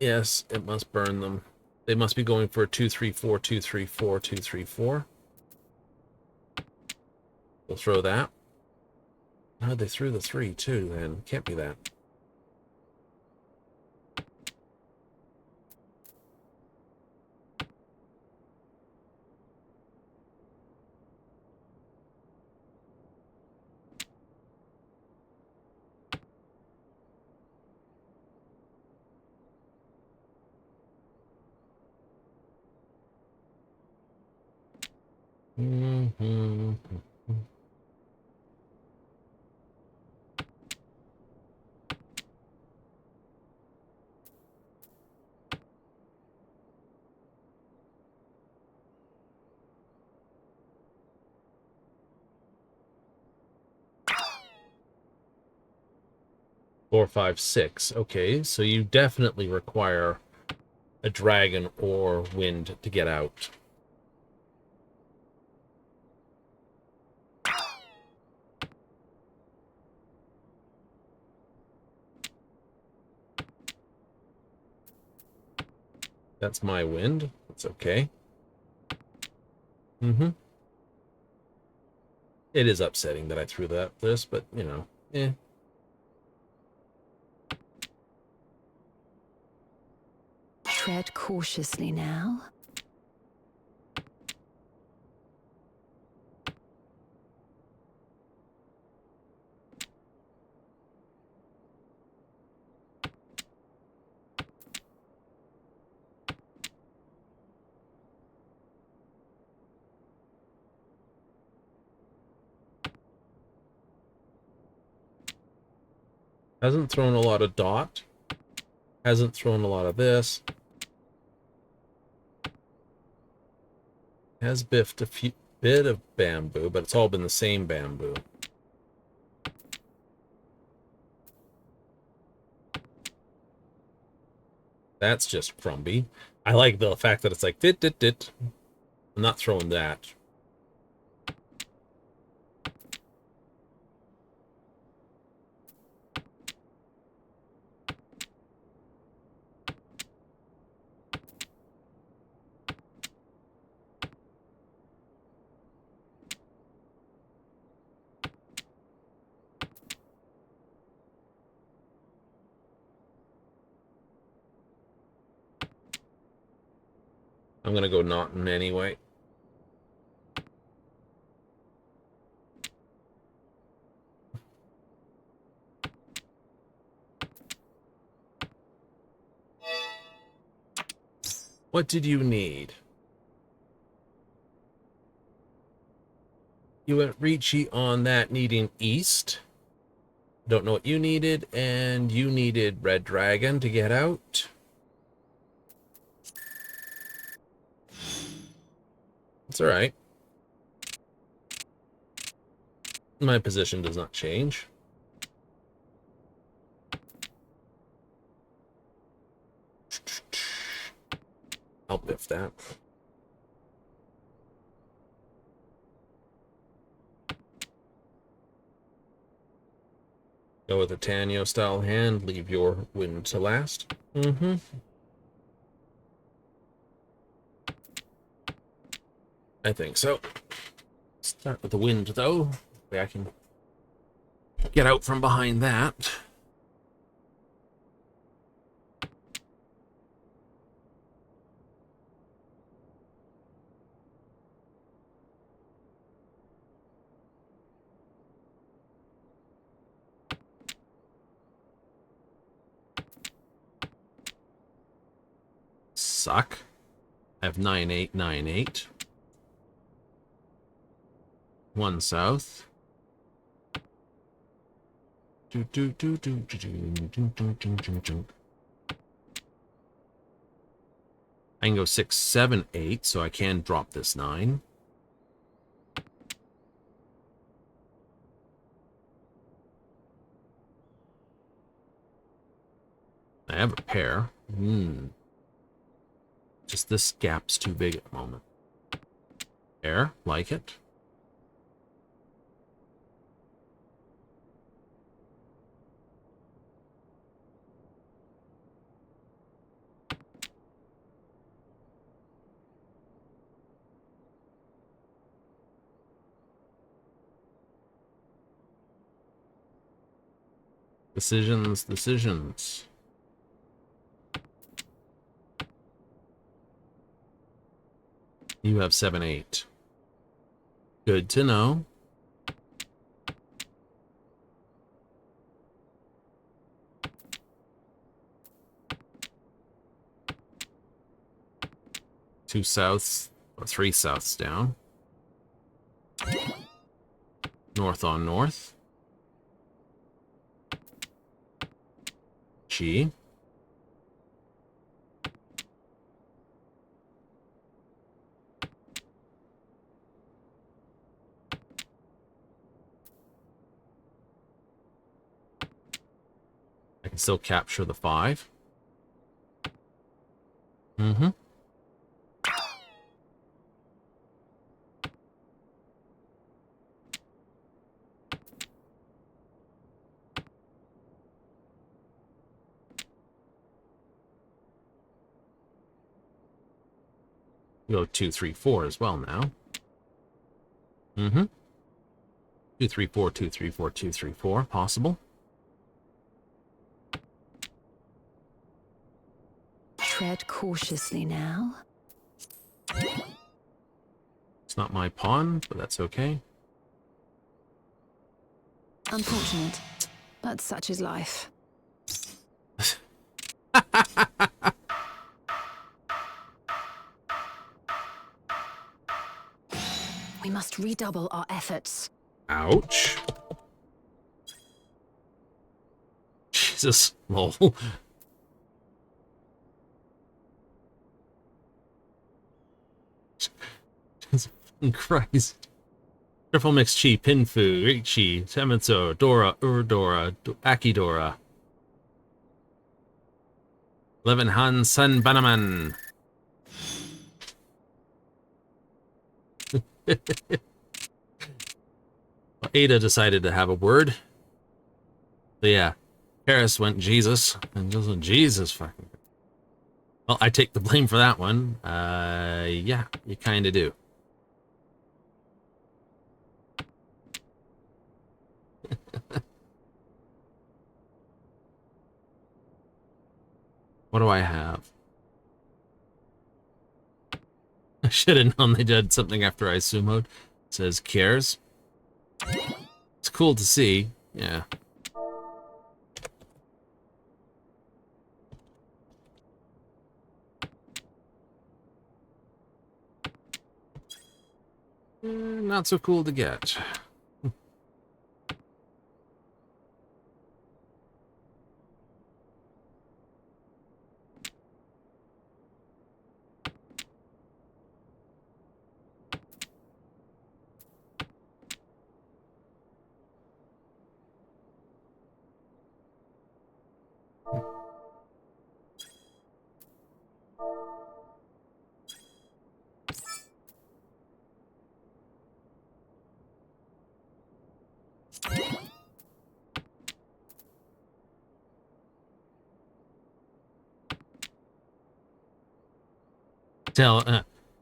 Yes, it must burn them. They must be going for a 2, 3, 4, 2, 3, 4, 2, 3, 4. We'll throw that. No, they threw the 3 too, then. Can't be that. Mm-hmm. 4, 5, 6. Okay, so you definitely require a dragon or wind to get out. That's my wind. It's okay. Mm-hmm. It is upsetting that I threw this, but, you know, eh. Tread cautiously now. Hasn't thrown a lot of dot. Hasn't thrown a lot of this. Has biffed a few bit of bamboo, but it's all been the same bamboo. That's just frumpy. I like the fact that it's like dit dit dit. I'm not throwing that. I'm gonna go knotting anyway. What did you need? You went Ricci on that needing east. Don't know what you needed, and you needed Red Dragon to get out. It's alright. My position does not change. I'll biff that. Go with a Tanyo style hand, leave your wind to last. I think so. Start with the wind though. Maybe I can get out from behind that. Suck. I have 9898. One south. I can go 6, 7, 8, so I can drop this 9. I have a pair. Just this gap's too big at the moment. Pair, like it. Decisions, decisions. You have 7, 8. Good to know. Two souths, or 3 souths down. North on north. G. I can still capture the 5. Go 2, 3, 4 as well now. 2, 3, 4, 2, 3, 4, 2, 3, 4. Possible. Tread cautiously now. It's not my pawn, but that's okay. Unfortunate, but such is life. We must redouble our efforts. Ouch. Jesus, lol. Christ. Triple Mix Chi, Pinfu, Richi, Temitsu, Dora, Urdora, Akidora. Levin Han Sun Banaman. Ada decided to have a word. So yeah, Paris went Jesus, and just went, Jesus fucking. Well, I take the blame for that one. Yeah, you kind of do. What do I have? I should have known they did something after I sumoed. It says cares. It's cool to see. Yeah. Not so cool to get.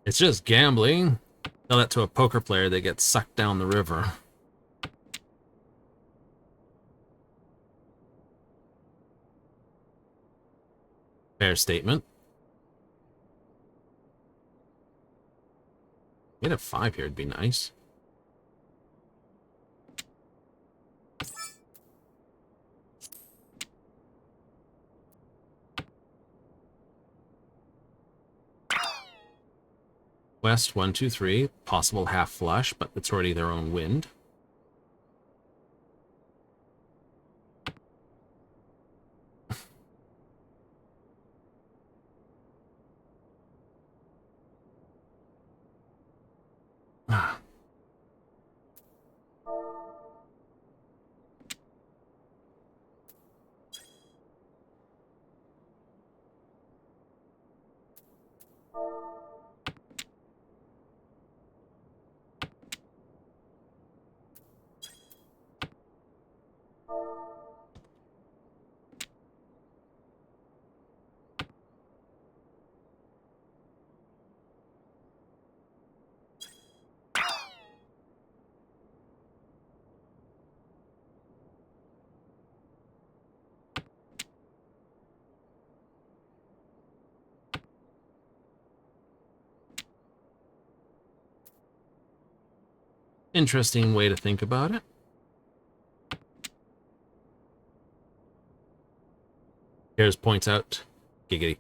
It's just gambling. Tell that to a poker player, they get sucked down the river. Fair statement. Get a 5 here, it'd be nice. West, 1, 2, 3. Possible half flush, but it's already their own wind. Interesting way to think about it. Here's points out. Giggity.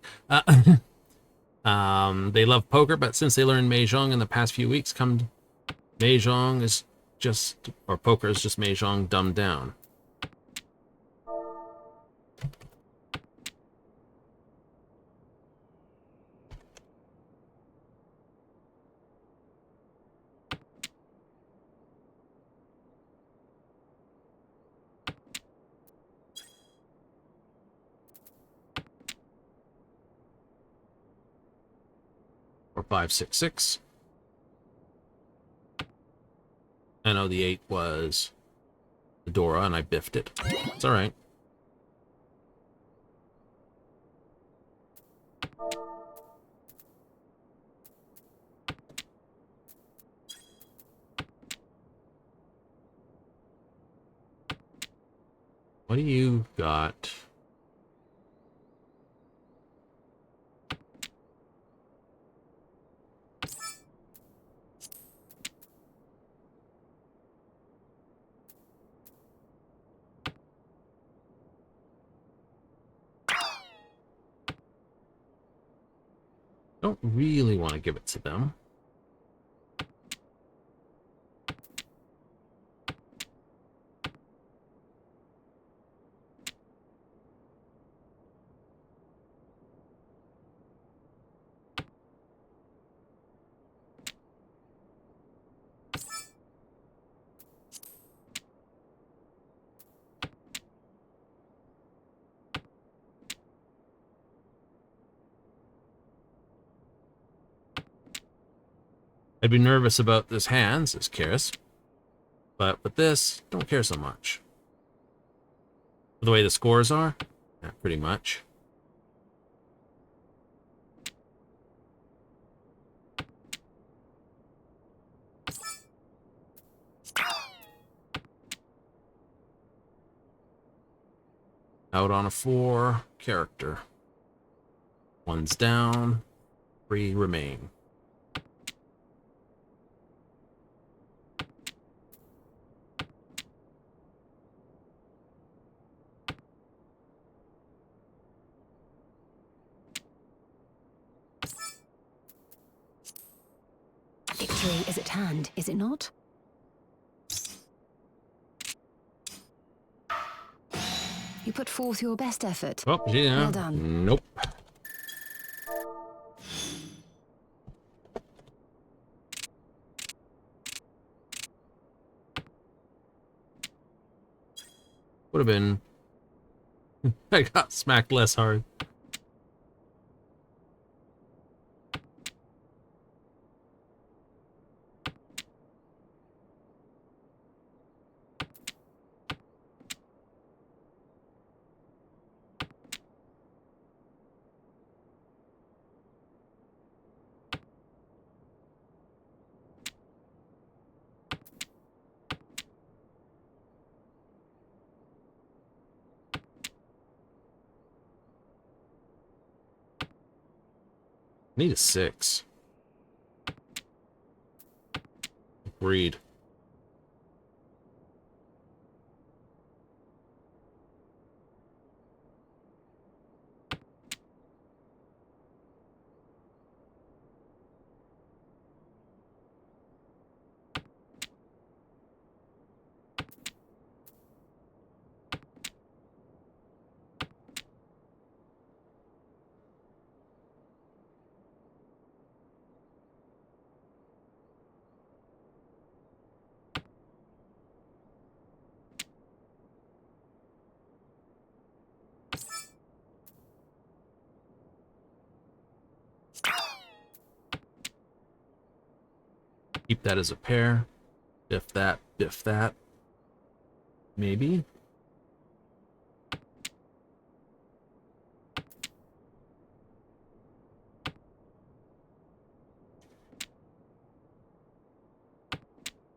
They love poker, but since they learned Mahjong in the past few weeks, Mahjong is just, or poker is just Mahjong dumbed down. Or 5, 6, 6. I know the 8 was the Dora, and I biffed it. It's all right. What do you got? Don't really want to give it to them. I'd be nervous about this hand, says Karis. But with this, don't care so much. The way the scores are? Yeah, pretty much. Out on a 4, character. 1's down, 3 remain. Victory is at hand, is it not? You put forth your best effort. Oh, yeah. Well done. Nope. Would have been... I got smacked less hard. Need a 6. Agreed. Keep that as a pair. Biff that, biff that. Maybe?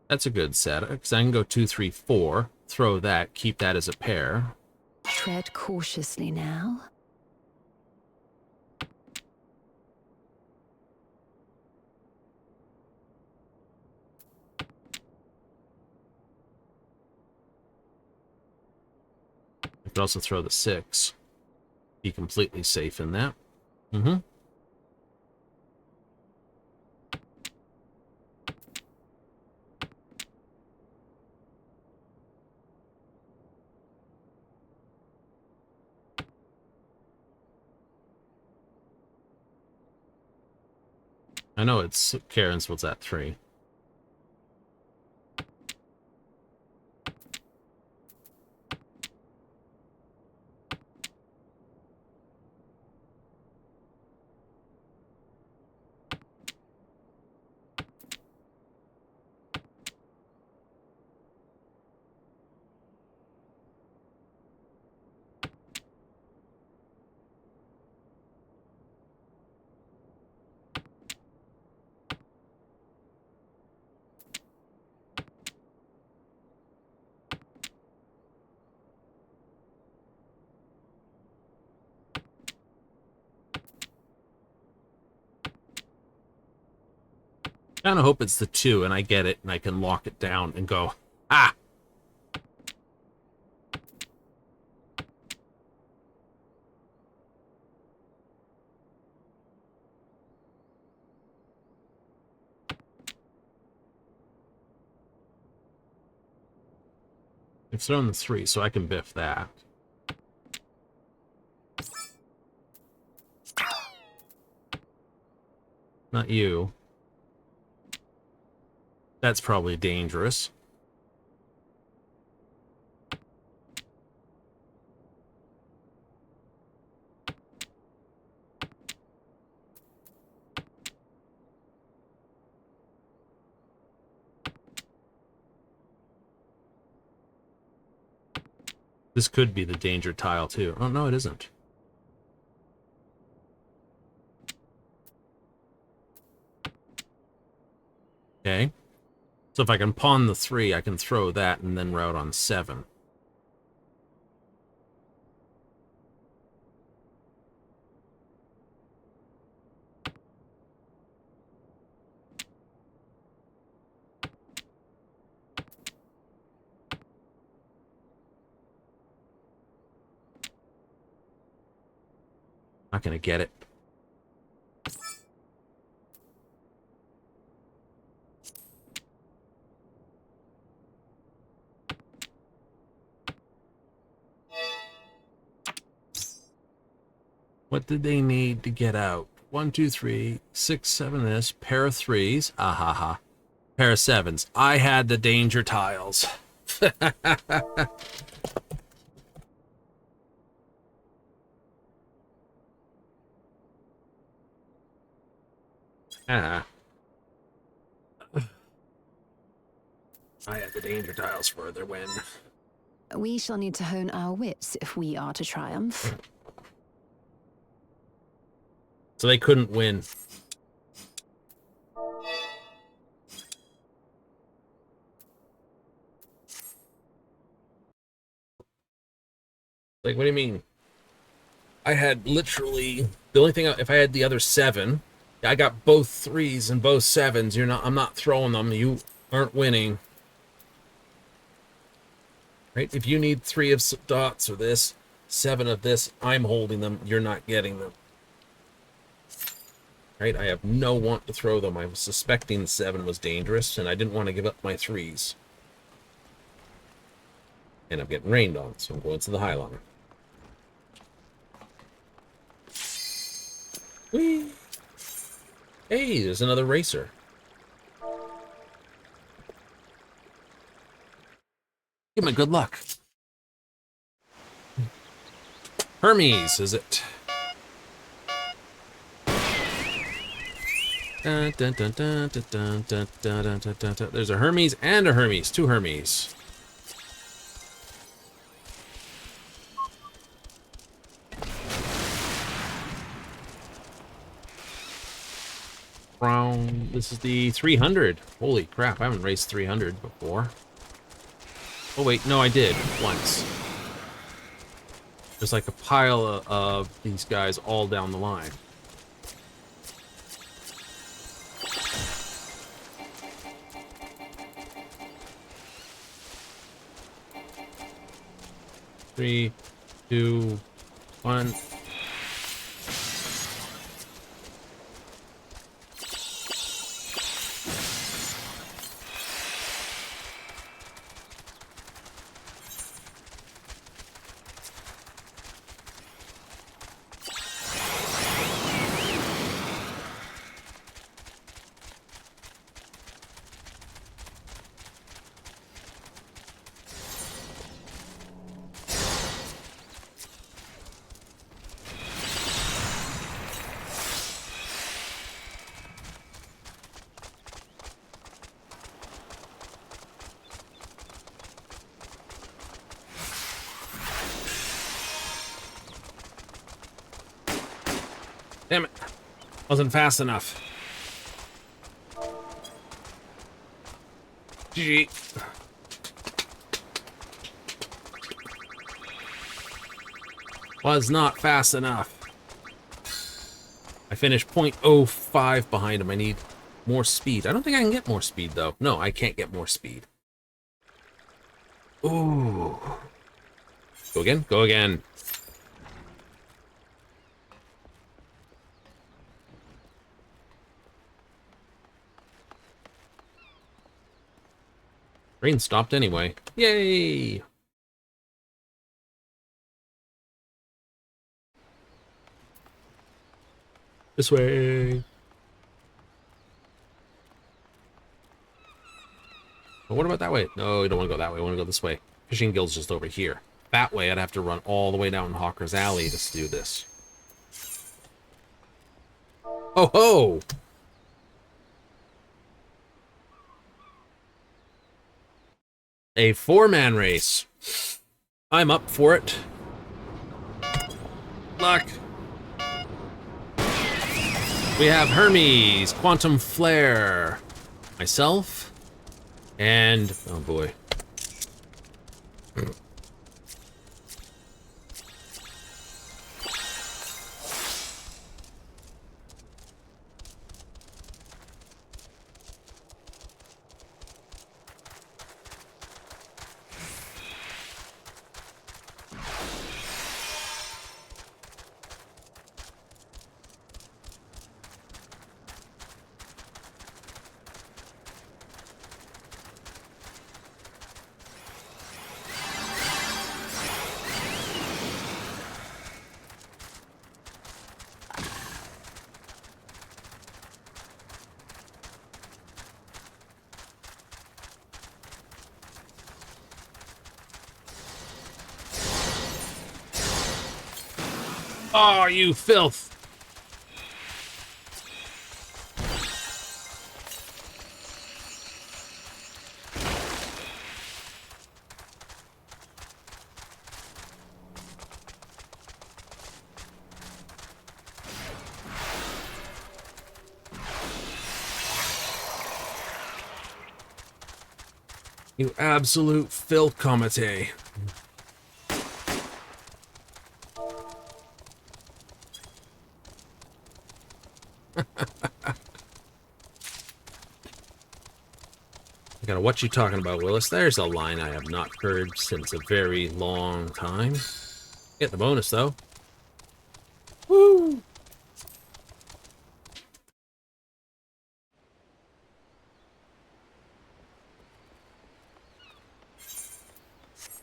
That's a good set, because I can go 2, 3, 4. Throw that, keep that as a pair. Tread cautiously now. I could also throw the 6. Be completely safe in that. Mm-hmm. I know it's Karen's was at 3. Kind of hope it's the 2 and I get it and I can lock it down and go, ah! I've thrown the 3, so I can biff that. Not you. That's probably dangerous. This could be the danger tile, too. Oh, no, it isn't. Okay. So if I can pawn the 3, I can throw that and then route on 7. Not gonna get it. What did they need to get out? 1, 2, 3, 6, 7 this, pair of 3s. Ah ha ha. Pair of 7s. I had the danger tiles. Ah. I had the danger tiles for their win. We shall need to hone our wits if we are to triumph. So they couldn't win. Like, what do you mean? I had literally the only thing. If I had the other 7, I got both 3s and both 7s. You're not. I'm not throwing them. You aren't winning. Right? If you need 3 of dots or this, 7 of this, I'm holding them. You're not getting them. Right? I have no want to throw them. I was suspecting the 7 was dangerous, and I didn't want to give up my 3s. And I'm getting rained on, so I'm going to the High Line. Whee! Hey, there's another racer. Give him good luck. Hermes, is it? Dun, dun, dun, dun, dun, dun, dun, dun, dun, dun, dun. There's a Hermes and a Hermes. 2 Hermes. Brown. This is the 300. Holy crap, I haven't raced 300 before. Oh wait, no, I did once. There's like a pile of these guys all down the line. Three, 2, 1. Damn it. Wasn't fast enough. GG. Was not fast enough. I finished 0.05 behind him. I need more speed. I don't think I can get more speed, though. No, I can't get more speed. Ooh. Go again? Go again. Rain stopped anyway. Yay! This way. But what about that way? No, we don't want to go that way. We want to go this way. Fishing Guild's just over here. That way, I'd have to run all the way down Hawker's Alley to do this. Oh ho! A 4-man race. I'm up for it. Luck. We have Hermes, Quantum Flare, myself, and oh boy. Oh, you filth! You absolute filth, Comite. What you talking about, Willis? There's a line I have not heard since a very long time. Get the bonus, though. Woo!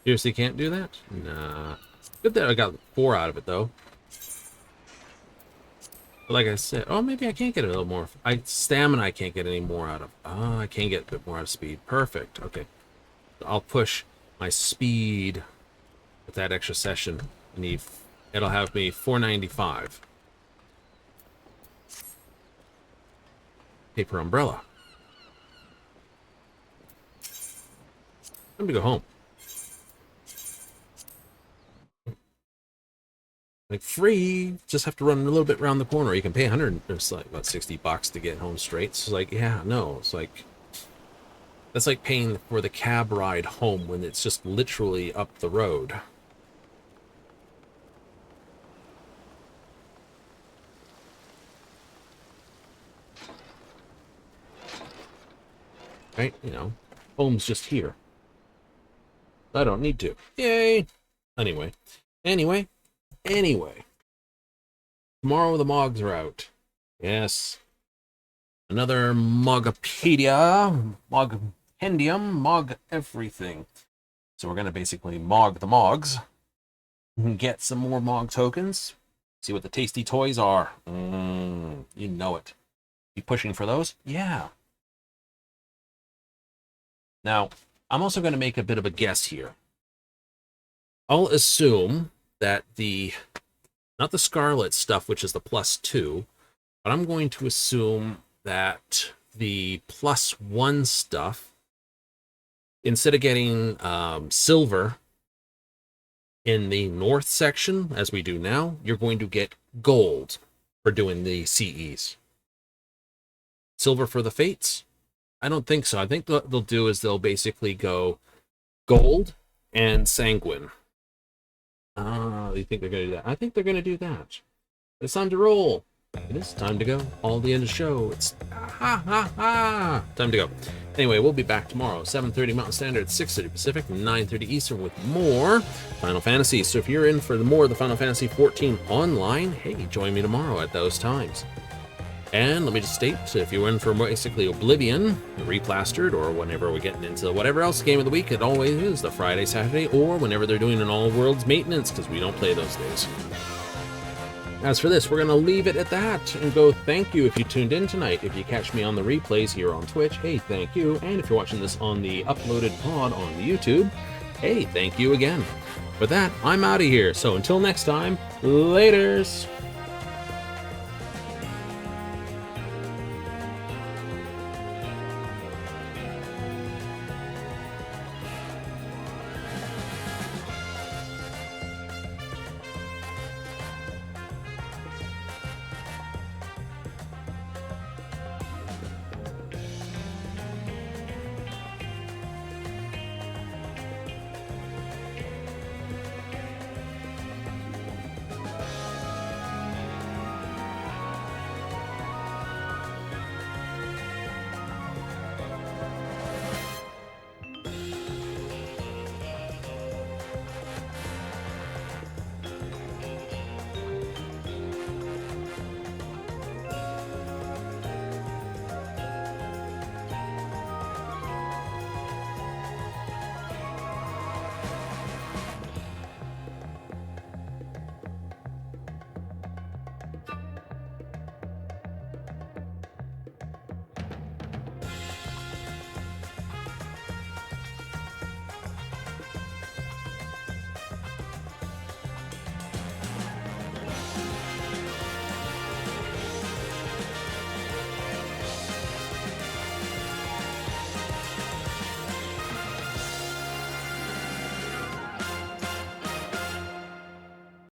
Seriously can't do that? Nah. Good that I got 4 out of it, though. But like I said, oh, maybe I can't get a little more. Stamina I can't get any more out of. Oh, I can get a bit more out of speed. Perfect. Okay. I'll push my speed with that extra session. It'll have me 495. Paper umbrella. Let me go home. Like free, just have to run a little bit around the corner. You can pay 100, it's like about $60 to get home straight. So it's like, yeah, no, it's like that's like paying for the cab ride home when it's just literally up the road. Right? You know, home's just here. I don't need to. Yay! Anyway. Tomorrow the Mogs are out. Yes. Another Mogopedia, Mogpendium, Mog everything. So we're going to basically Mog the Mogs. Get some more Mog tokens. See what the tasty toys are. You know it. You pushing for those? Yeah. Now, I'm also going to make a bit of a guess here. I'll assume that not the Scarlet stuff, which is the +2, but I'm going to assume that the +1 stuff, instead of getting silver in the north section, as we do now, you're going to get gold for doing the CEs. Silver for the Fates? I don't think so. I think what they'll do is they'll basically go gold and sanguine. You think they're going to do that? I think they're going to do that. It's time to roll. It is time to go. All the end of the show. It's time to go. Anyway, we'll be back tomorrow, 7:30 Mountain Standard, 6:30 Pacific, 9:30 Eastern with more Final Fantasy. So if you're in for more of the Final Fantasy 14 online, hey, join me tomorrow at those times. And let me just state, if you're in for basically Oblivion, Replastered, or whenever we're getting into whatever else game of the week, it always is the Friday, Saturday, or whenever they're doing an all-worlds maintenance, because we don't play those days. As for this, we're going to leave it at that and go thank you if you tuned in tonight. If you catch me on the replays here on Twitch, hey, thank you. And if you're watching this on the uploaded pod on the YouTube, hey, thank you again. With that, I'm out of here. So until next time, laters.